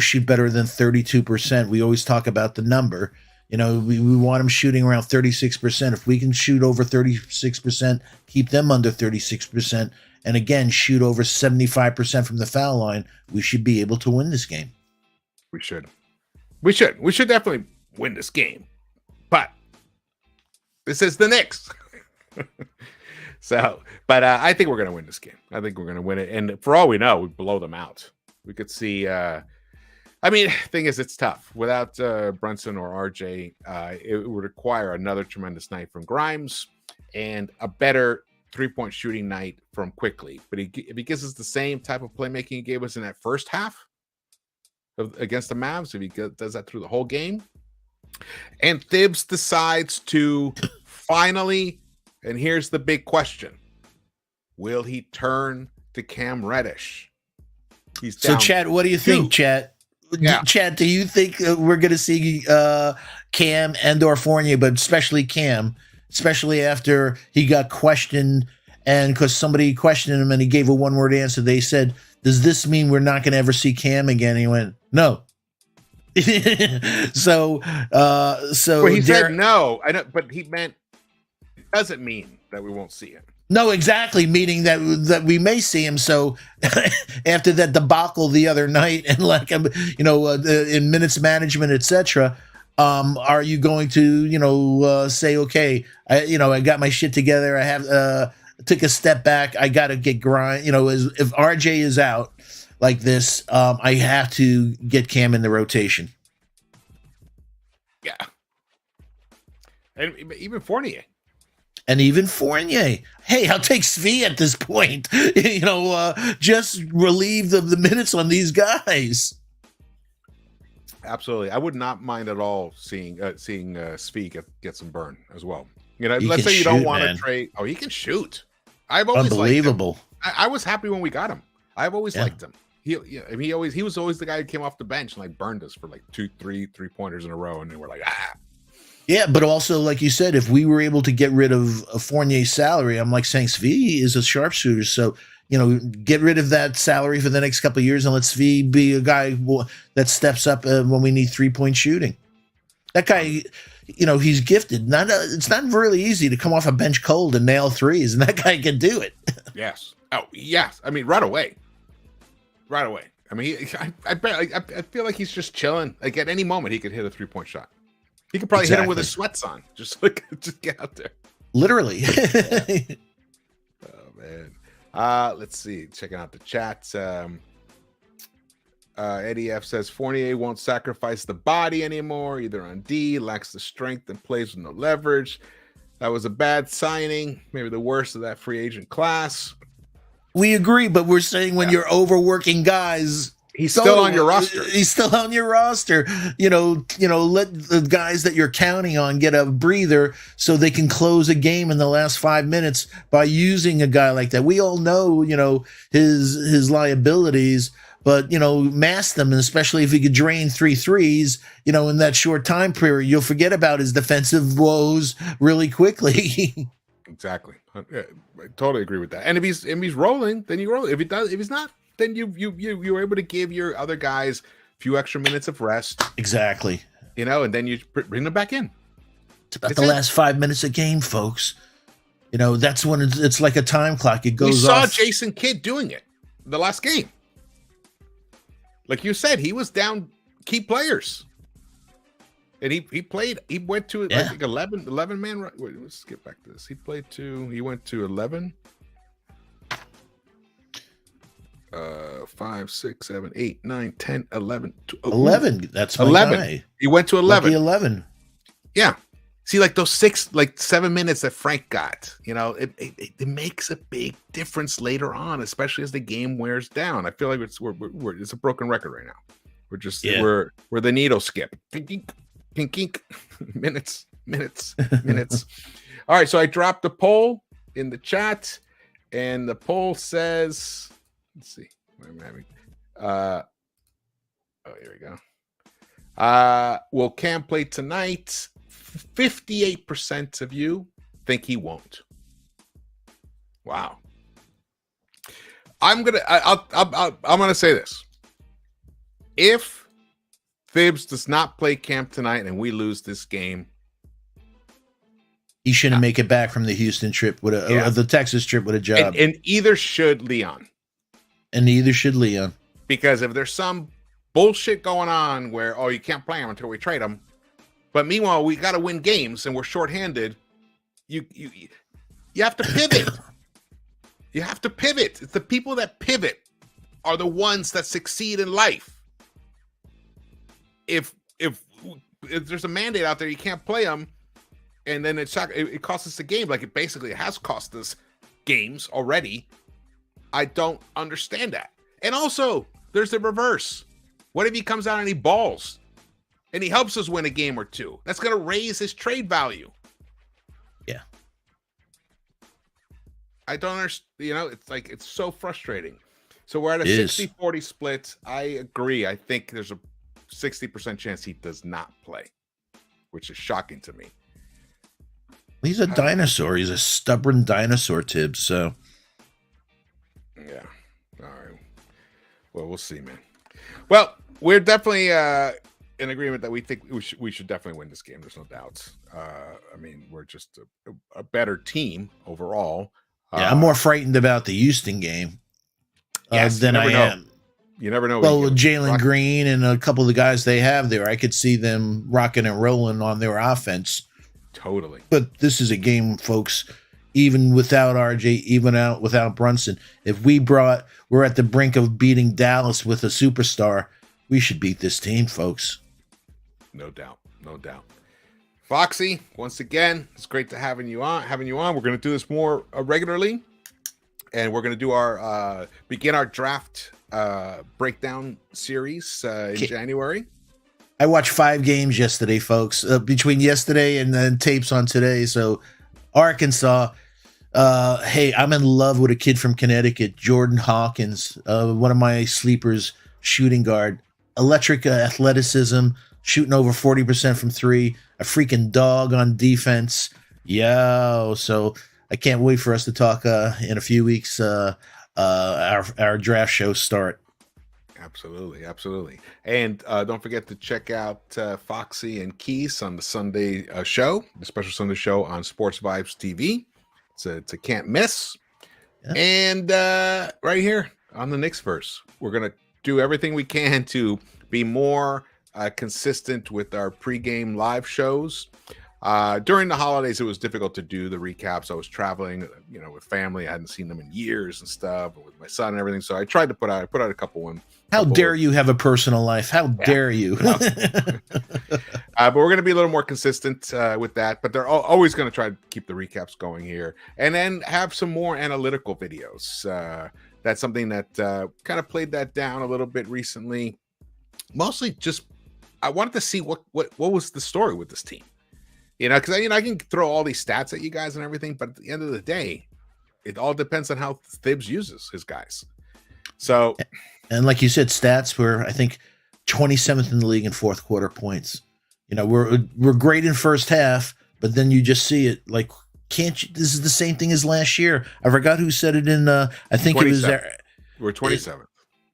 [SPEAKER 2] shoot better than 32%, we always talk about the number. We want them shooting around 36%. If we can shoot over 36%, keep them under 36%, and again, shoot over 75% from the foul line, we should be able to win this game.
[SPEAKER 1] We should definitely win this game. But this is the Knicks. But I think we're going to win this game. I think we're going to win it. And for all we know, we blow them out. We could see, thing is, it's tough. Without Brunson or RJ, it would require another tremendous night from Grimes and a better 3-point shooting night from Quickly. But if he gives us the same type of playmaking he gave us in that first half against the Mavs, if he does that through the whole game, and Thibs decides to finally, and here's the big question, will he turn to Cam Reddish? He's down.
[SPEAKER 2] So, Chad, what do you think, Chad? Yeah. Chad, do you think we're going to see Cam and/or Fournier, but especially Cam, especially after he got questioned, and because somebody questioned him and he gave a one-word answer, they said, does this mean we're not going to ever see Cam again? And he went, no. So
[SPEAKER 1] he said no. I know, but he meant it doesn't mean that we won't see him.
[SPEAKER 2] No, exactly, meaning that we may see him. So after that debacle the other night, and in minutes management, etc., are you going to say, okay, I got my shit together, I have took a step back, I got to get grind. If RJ is out like this, I have to get Cam in the rotation.
[SPEAKER 1] Yeah, and even Fournier.
[SPEAKER 2] And even Fournier. Hey, I'll take Svi at this point. Just relieve the minutes on these guys.
[SPEAKER 1] Absolutely, I would not mind at all seeing Svi get some burn as well. Let's say you don't want to trade. Oh, he can shoot. I've always
[SPEAKER 2] unbelievable.
[SPEAKER 1] Liked him. I was happy when we got him. I've always liked him. He was always the guy who came off the bench and burned us for 3-pointers in a row, and then we're like, ah.
[SPEAKER 2] Yeah, but also, like you said, if we were able to get rid of Fournier's salary, I'm saying Svi is a sharpshooter. So, get rid of that salary for the next couple of years and let Svi be a guy that steps up when we need 3-point shooting. That guy, he's gifted. It's not really easy to come off a bench cold and nail threes, and that guy can do it.
[SPEAKER 1] Yes. Oh, yes. Right away. Right away. I feel like he's just chilling. At any moment, he could hit a 3-point shot. He could probably hit him with his sweats on. Just get out there.
[SPEAKER 2] Literally.
[SPEAKER 1] Oh man. Let's see. Checking out the chat. Eddie F says Fournier won't sacrifice the body anymore, either on D, lacks the strength and plays with no leverage. That was a bad signing, maybe the worst of that free agent class.
[SPEAKER 2] We agree, but we're saying when you're overworking guys,
[SPEAKER 1] he's still on your roster.
[SPEAKER 2] He's still on your roster. You know, let the guys that you're counting on get a breather so they can close a game in the last 5 minutes by using a guy like that. We all know, his liabilities, but mask them, and especially if he could drain 3 threes, in that short time period, you'll forget about his defensive woes really quickly.
[SPEAKER 1] Exactly. I totally agree with that. And if he's rolling, then you roll. If he's not, then you're able to give your other guys a few extra minutes of rest.
[SPEAKER 2] Exactly.
[SPEAKER 1] And then you bring them back in.
[SPEAKER 2] It's about the last 5 minutes of game, folks. That's when it's like a time clock. It goes off.
[SPEAKER 1] We saw Jason Kidd doing it the last game. Like you said, he was down key players. And he played, he went to, I think, 11 man. Wait, let's get back to this. He went to 11. 5, 6, 7, 8, 9, 10, 11.
[SPEAKER 2] 11. That's my
[SPEAKER 1] 11.
[SPEAKER 2] Guy.
[SPEAKER 1] He went to 11.
[SPEAKER 2] Lucky 11.
[SPEAKER 1] Yeah. See, like those 7 minutes that Frank got, it makes a big difference later on, especially as the game wears down. I feel like it's a broken record right now. We're just we're the needle skip. Kink. minutes. All right, so I dropped the poll in the chat, and the poll says, let's see, where am I having? Here we go. Will Cam play tonight? 58% of you think he won't. Wow. I'm gonna say this. If Thibs does not play Cam tonight and we lose this game,
[SPEAKER 2] he shouldn't make it back from the Houston trip with the Texas trip with a job.
[SPEAKER 1] And either should Leon.
[SPEAKER 2] And neither should Leon.
[SPEAKER 1] Because if there's some bullshit going on where, you can't play him until we trade him, but meanwhile we got to win games and we're shorthanded, you have to pivot. You have to pivot. It's the people that pivot are the ones that succeed in life. If there's a mandate out there, you can't play them, and then it costs us a game, like it basically has cost us games already. I don't understand that. And also, there's the reverse. What if he comes out and he balls, and he helps us win a game or two? That's going to raise his trade value.
[SPEAKER 2] Yeah.
[SPEAKER 1] I don't understand. It's so frustrating. So we're at a 60-40 split. I agree. I think there's a 60% chance he does not play, which is shocking to me.
[SPEAKER 2] He's a dinosaur. He's a stubborn dinosaur, Tibbs. So,
[SPEAKER 1] yeah. All right. Well, we'll see, man. Well, we're definitely in agreement that we think we should definitely win this game. There's no doubts. We're just a better team overall.
[SPEAKER 2] Yeah, I'm more frightened about the Houston game than I am.
[SPEAKER 1] You never know.
[SPEAKER 2] Well, with Jalen Green and a couple of the guys they have there, I could see them rocking and rolling on their offense.
[SPEAKER 1] Totally.
[SPEAKER 2] But this is a game, folks, even without RJ, even without Brunson. If we're at the brink of beating Dallas with a superstar, we should beat this team, folks.
[SPEAKER 1] No doubt. Foxy, once again, it's great to having you on. We're going to do this more regularly, and we're going to do begin our draft breakdown series in January.
[SPEAKER 2] I watched 5 games yesterday, folks, between yesterday and then tapes on today. So Arkansas, hey, I'm in love with a kid from Connecticut, Jordan Hawkins, one of my sleepers, shooting guard, electric athleticism, shooting over 40% from 3, a freaking dog on defense. So I can't wait for us to talk in a few weeks. Our draft show start.
[SPEAKER 1] Absolutely. And don't forget to check out Foxy and Keys on the Sunday show, the special Sunday show on Sports Vibes TV. It's a can't miss. Yeah. And right here on the Knicks-Verse, we're going to do everything we can to be more consistent with our pregame live shows. During the holidays, it was difficult to do the recaps. I was traveling, with family. I hadn't seen them in years and stuff, with my son and everything. So I tried to put out a couple.
[SPEAKER 2] How dare you have a personal life? How dare you?
[SPEAKER 1] But we're going to be a little more consistent with that. But they're always going to try to keep the recaps going here, and then have some more analytical videos. That's something that kind of played that down a little bit recently. Mostly just I wanted to see what was the story with this team. Because I can throw all these stats at you guys and everything, but at the end of the day, it all depends on how Thibs uses his guys. So,
[SPEAKER 2] and like you said, stats were, I think, 27th in the league in fourth quarter points. We're great in first half, but then you just see it like, can't you? This is the same thing as last year. I forgot who said it in. I think it was there.
[SPEAKER 1] We're 27th.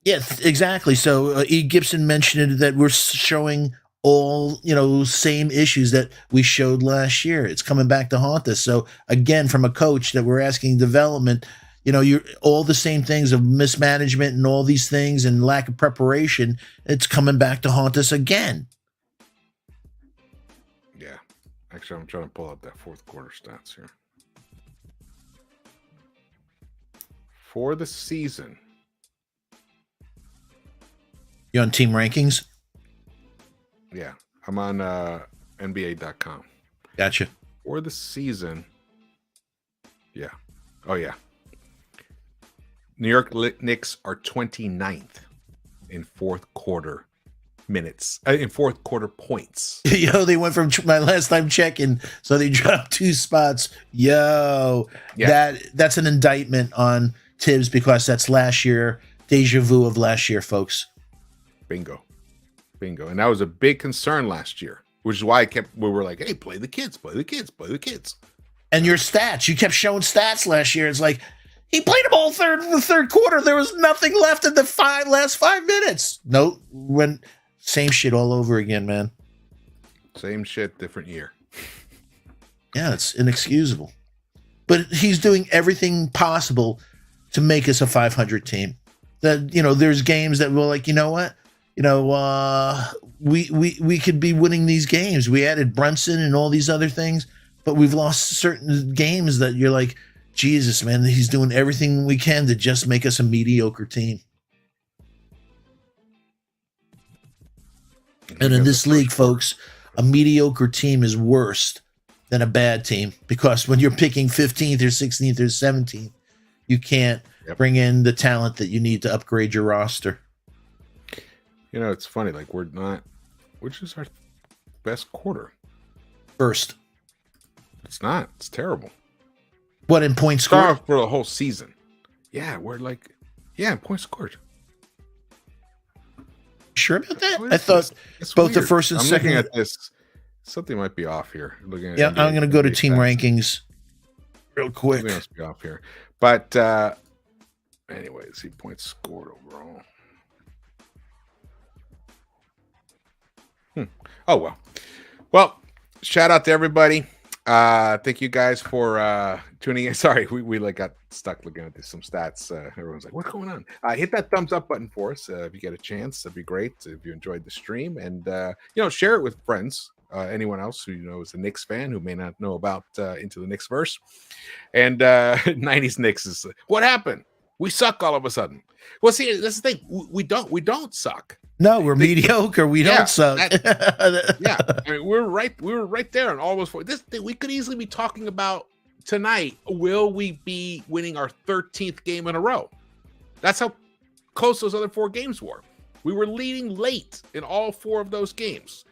[SPEAKER 2] Yeah, exactly. So E. Gibson mentioned that we're showing all same issues that we showed last year. It's coming back to haunt us. So again, from a coach that we're asking development, you're all the same things of mismanagement and all these things and lack of preparation. It's coming back to haunt us again.
[SPEAKER 1] Yeah, actually, I'm trying to pull up that fourth quarter stats here for the season.
[SPEAKER 2] You on team rankings?
[SPEAKER 1] Yeah, I'm on NBA.com.
[SPEAKER 2] Gotcha.
[SPEAKER 1] For the season, yeah. Oh, yeah. New York Knicks are 29th in fourth quarter minutes, in fourth quarter points.
[SPEAKER 2] They went from my last time checking, so they dropped 2 spots. Yeah. That's an indictment on Tibbs because that's last year, deja vu of last year, folks.
[SPEAKER 1] Bingo. And that was a big concern last year, which is why we were like, hey, play the kids.
[SPEAKER 2] And your stats, you kept showing stats last year. It's like, he played them all the third quarter. There was nothing left in the last 5 minutes. No, same shit all over again, man.
[SPEAKER 1] Same shit, different year.
[SPEAKER 2] Yeah, it's inexcusable. But he's doing everything possible to make us a 500 team. That, there's games that we're like, you know what? We could be winning these games. We added Brunson and all these other things, but we've lost certain games that you're like, Jesus, man, he's doing everything we can to just make us a mediocre team. And in this league, folks, a mediocre team is worse than a bad team because when you're picking 15th or 16th or 17th, you can't bring in the talent that you need to upgrade your roster.
[SPEAKER 1] It's funny, like which is our best quarter?
[SPEAKER 2] First.
[SPEAKER 1] It's not. It's terrible.
[SPEAKER 2] What, in points scored?
[SPEAKER 1] For the whole season. Yeah, we're in points scored.
[SPEAKER 2] Sure about that? I thought both the first and second.
[SPEAKER 1] I'm looking at this. Something might be off here. I'm
[SPEAKER 2] going to go to team rankings real quick.
[SPEAKER 1] Something must be off here. But anyways, points scored overall. Oh, well, shout out to everybody. Thank you guys for tuning in. Sorry, we got stuck looking at some stats. Everyone's like, what's going on? Hit that thumbs up button for us if you get a chance. That'd be great if you enjoyed the stream. And, share it with friends. Anyone else who is a Knicks fan who may not know about Into the Knicks-Verse. And 90s Knicks is, what happened? We suck all of a sudden. Well, see, that's the thing. We don't suck.
[SPEAKER 2] No, we're mediocre. We don't suck.
[SPEAKER 1] I mean, we were right there on all those four. We could easily be talking about tonight. Will we be winning our 13th game in a row? That's how close those other 4 games were. We were leading late in all 4 of those games.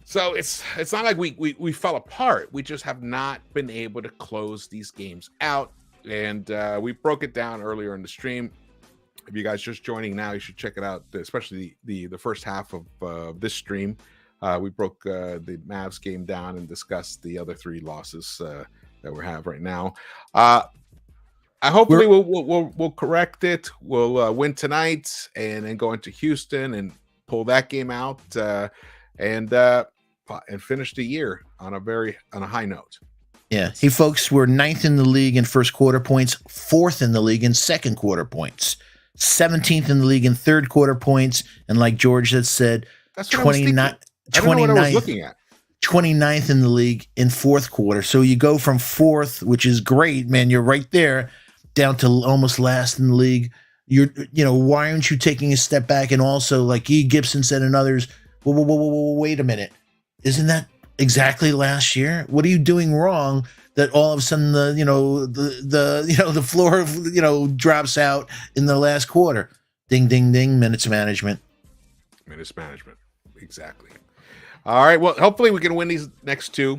[SPEAKER 1] So it's not like we fell apart. We just have not been able to close these games out. And we broke it down earlier in the stream. If you guys just joining now, you should check it out, especially the first half of this stream. We broke the Mavs game down and discussed the other 3 losses that we have right now. Hopefully we'll correct it. We'll win tonight and then go into Houston and pull that game out and finish the year on a high note.
[SPEAKER 2] Yeah. Hey, folks, we're 9th in the league in first quarter points, 4th in the league in second quarter points, 17th in the league in third quarter points, and like George had said,
[SPEAKER 1] that's 29. I don't know what I was looking at.
[SPEAKER 2] 29th in the league in fourth quarter. So you go from fourth, which is great, man. You're right there, down to almost last in the league. Why aren't you taking a step back? And also, like E. Gibson said and others, wait a minute. Isn't that exactly last year? What are you doing wrong that all of a sudden the floor drops out in the last quarter? Ding, ding, ding. Minutes management.
[SPEAKER 1] Minutes management. Exactly. All right. Well, hopefully we can win these next two.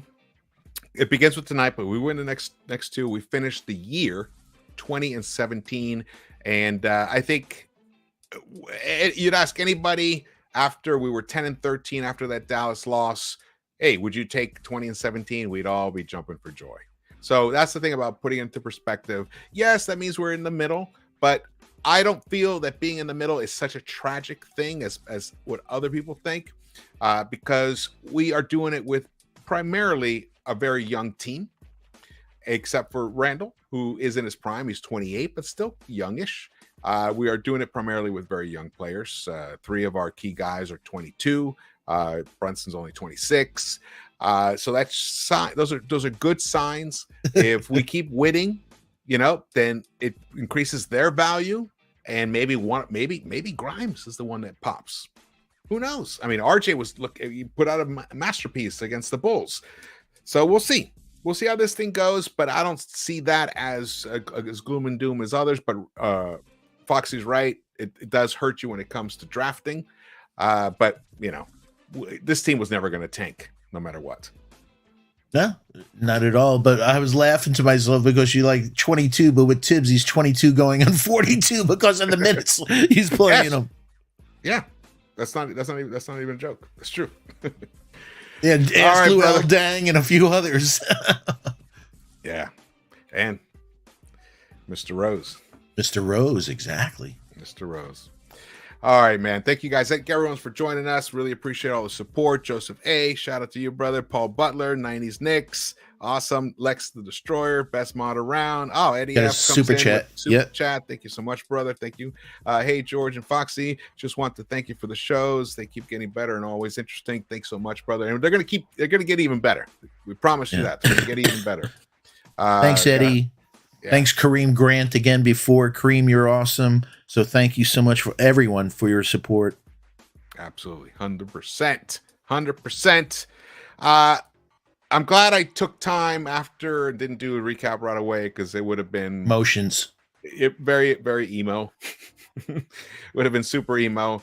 [SPEAKER 1] It begins with tonight, but we win the next two. We finish the year 20-17. And I think you'd ask anybody after we were 10-13 after that Dallas loss, hey, would you take 20-17? We'd all be jumping for joy. So that's the thing about putting it into perspective. Yes, that means we're in the middle, but I don't feel that being in the middle is such a tragic thing as what other people think, because we are doing it with primarily a very young team, except for Randall, who is in his prime. He's 28, but still youngish. We are doing it primarily with very young players. 3 of our key guys are 22. Brunson's only 26. So that's those are good signs. If we keep winning, then it increases their value, and maybe Grimes is the one that pops. Who knows? I mean, RJ he put out a masterpiece against the Bulls. So we'll see. We'll see how this thing goes, but I don't see that as gloom and doom as others. But Foxy's right. It does hurt you when it comes to drafting. But this team was never going to tank no matter what.
[SPEAKER 2] No, not at all. But I was laughing to myself because you like 22, but with Tibbs, he's 22 going on 42 because of the minutes he's playing them.
[SPEAKER 1] Yeah, that's not even a joke. That's true.
[SPEAKER 2] Yeah, ask Luol Deng and a few others.
[SPEAKER 1] Yeah, and Mr. Rose.
[SPEAKER 2] Mr. Rose, exactly.
[SPEAKER 1] Mr. Rose. All right, man. Thank you guys. Thank you everyone for joining us. Really appreciate all the support. Joseph A. Shout out to you, brother. Paul Butler, 90s Knicks. Awesome. Lex the Destroyer, best mod around. Oh, Eddie F.
[SPEAKER 2] Super chat.
[SPEAKER 1] Chat. Thank you so much, brother. Thank you. Hey, George and Foxy. Just want to thank you for the shows. They keep getting better and always interesting. Thanks so much, brother. And they're gonna get even better. We promise you that. They're gonna get even better.
[SPEAKER 2] Thanks, Eddie. Yeah. Thanks, Kareem Grant, again before. Kareem, you're awesome. So thank you so much for everyone for your support.
[SPEAKER 1] Absolutely. 100%. 100%. I'm glad I took time after and didn't do a recap right away, because it would have been
[SPEAKER 2] motions.
[SPEAKER 1] Very, very emo. Would have been super emo.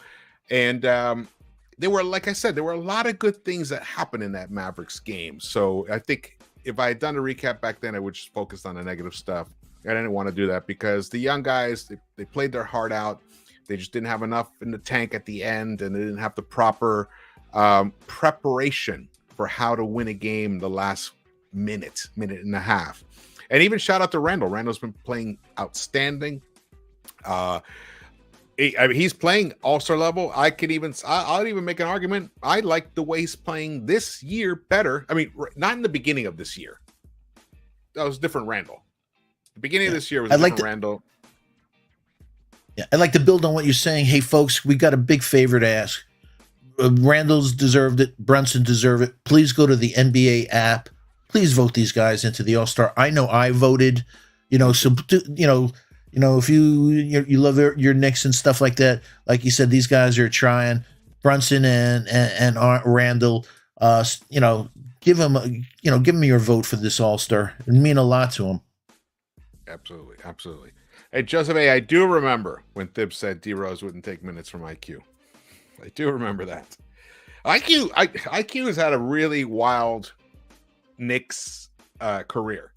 [SPEAKER 1] And there were, like I said, there were a lot of good things that happened in that Mavericks game. So I think if I had done a recap back then, I would just focus on the negative stuff. I didn't want to do that because the young guys, they played their heart out. They just didn't have enough in the tank at the end, and they didn't have the proper preparation for how to win a game the last minute and a half. And even shout out to Randall. Randall's been playing outstanding. He's playing all-star level. I'll even make an argument. I like the way he's playing this year better. I mean, not in the beginning of this year. That was different Randall. The beginning of this year was different Randall.
[SPEAKER 2] Yeah, I'd like to build on what you're saying. Hey, folks, we got a big favor to ask. Randall's deserved it. Brunson deserved it. Please go to the NBA app. Please vote these guys into the All-Star. I know I voted. So if you love your Knicks and stuff like that, like you said, these guys are trying. Brunson and Randall, give them your vote for this All-Star. It mean a lot to them.
[SPEAKER 1] Absolutely, absolutely. Hey, Joseph A., I do remember when Thibs said D Rose wouldn't take minutes from IQ. I do remember that. IQ has had a really wild Knicks career.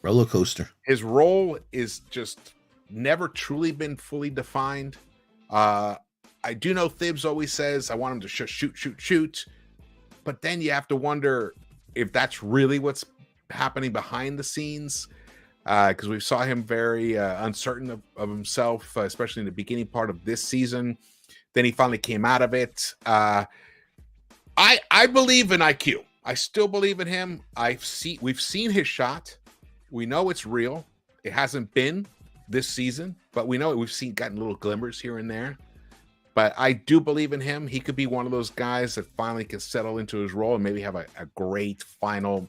[SPEAKER 2] Roller coaster.
[SPEAKER 1] His role is just never truly been fully defined. I do know Thibs always says, I want him to shoot. But then you have to wonder if that's really what's happening behind the scenes. Because we saw him very uncertain of himself, especially in the beginning part of this season. Then he finally came out of it. I believe in IQ. I still believe in him. We've seen his shot. We know it's real. It hasn't been this season, but we know it. We've gotten little glimmers here and there. But I do believe in him. He could be one of those guys that finally can settle into his role and maybe have a great final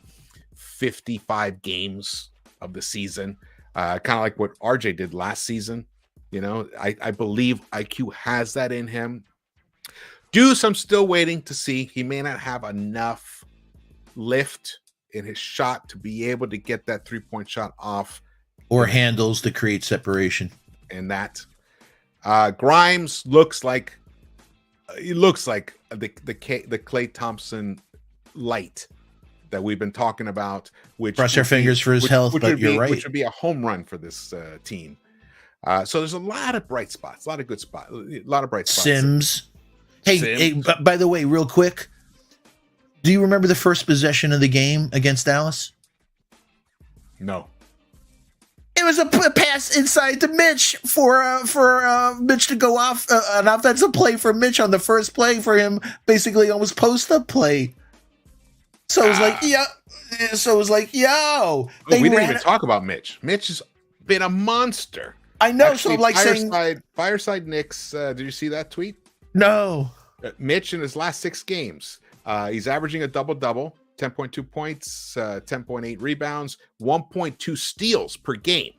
[SPEAKER 1] 55 games of the season. Kind of like what RJ did last season. I believe IQ has that in him. Deuce, I'm still waiting to see. He may not have enough lift in his shot to be able to get that 3-point shot off.
[SPEAKER 2] Or handles to create separation.
[SPEAKER 1] And that. Grimes looks like the Klay Thompson light that we've been talking about. Which
[SPEAKER 2] cross our fingers for his health, but you're right.
[SPEAKER 1] Which would be a home run for this team. So there's a lot of bright spots, a lot of good spots, a lot of bright spots.
[SPEAKER 2] Sims. Hey, by the way, real quick, do you remember the first possession of the game against Dallas?
[SPEAKER 1] No.
[SPEAKER 2] It was a pass inside to Mitch for Mitch to go off an offensive play for Mitch on the first play for him, basically almost post-up play. So it was like, yeah. So it was like, yo.
[SPEAKER 1] We didn't even talk about Mitch. Mitch has been a monster.
[SPEAKER 2] I know.
[SPEAKER 1] Actually,
[SPEAKER 2] so like
[SPEAKER 1] Fireside Knicks. Did you see that tweet?
[SPEAKER 2] No.
[SPEAKER 1] Mitch in his last 6 games, he's averaging a double-double, 10.2 points, 10.8 rebounds, 1.2 steals per game,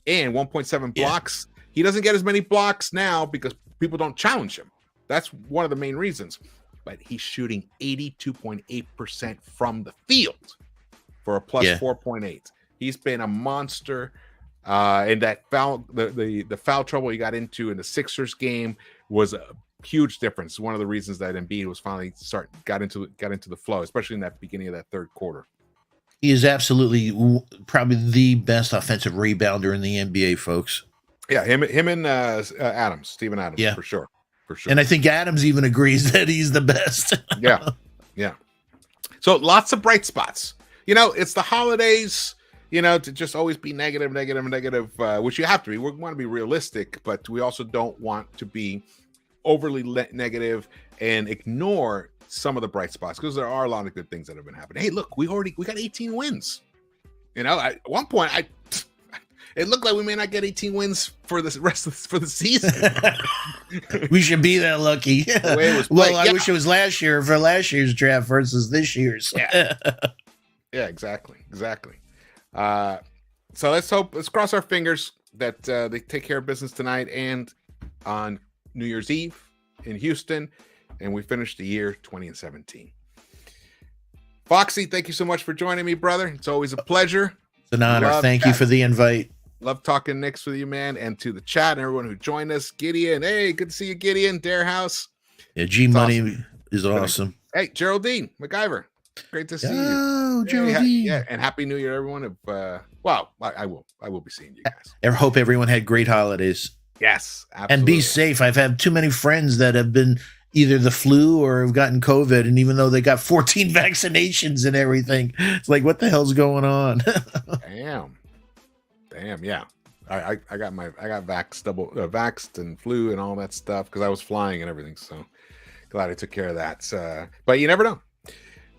[SPEAKER 1] and 1.7 blocks. Yeah. He doesn't get as many blocks now because people don't challenge him. That's one of the main reasons. But he's shooting 82.8% from the field for a plus 4.8. He's been a monster. And that foul, the foul trouble he got into in the Sixers game was a huge difference. One of the reasons that Embiid was finally got into the flow, especially in that beginning of that third quarter.
[SPEAKER 2] He is absolutely probably the best offensive rebounder in the NBA, folks.
[SPEAKER 1] Yeah, him and Adams, Steven Adams, for sure.
[SPEAKER 2] And I think Adams even agrees that he's the best.
[SPEAKER 1] Yeah. So lots of bright spots. It's the holidays. To just always be negative, which you have to be. We want to be realistic, but we also don't want to be overly negative and ignore some of the bright spots because there are a lot of good things that have been happening. Hey, look, we got 18 wins. At one point, it looked like we may not get 18 wins for the rest of for the season.
[SPEAKER 2] We should be that lucky. I wish it was last year for last year's draft versus this year's.
[SPEAKER 1] Yeah, exactly. So let's cross our fingers that they take care of business tonight and on New Year's Eve in Houston, and we finish the year 20-17. Foxy, thank you so much for joining me, brother. It's always a pleasure.
[SPEAKER 2] It's an honor. Thank you for the invite.
[SPEAKER 1] Love talking Knicks with you, man, and to the chat and everyone who joined us. Gideon, hey, good to see you, Gideon. Dare House.
[SPEAKER 2] Yeah, G Money is awesome.
[SPEAKER 1] Hey, Geraldine MacGyver. Great to see you.
[SPEAKER 2] Oh, Geraldine.
[SPEAKER 1] And happy New Year, everyone. I will be seeing you guys.
[SPEAKER 2] I hope everyone had great holidays.
[SPEAKER 1] Yes, absolutely.
[SPEAKER 2] And be safe. I've had too many friends that have been either the flu or have gotten COVID, and even though they got 14 vaccinations and everything, it's like, what the hell's going on?
[SPEAKER 1] Damn, yeah. I got vaxxed and flu and all that stuff because I was flying and everything. So glad I took care of that. But you never know.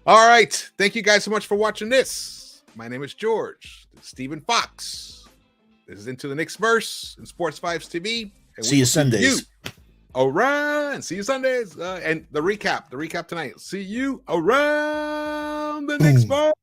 [SPEAKER 1] All right. Thank you guys so much for watching this. My name is George. This is Stephen Fox. This is Into the Knicks-Verse and Sports Vibes TV. And
[SPEAKER 2] see you Sundays.
[SPEAKER 1] Around. See you Sundays. And the recap tonight. See you around the Knicks-Verse.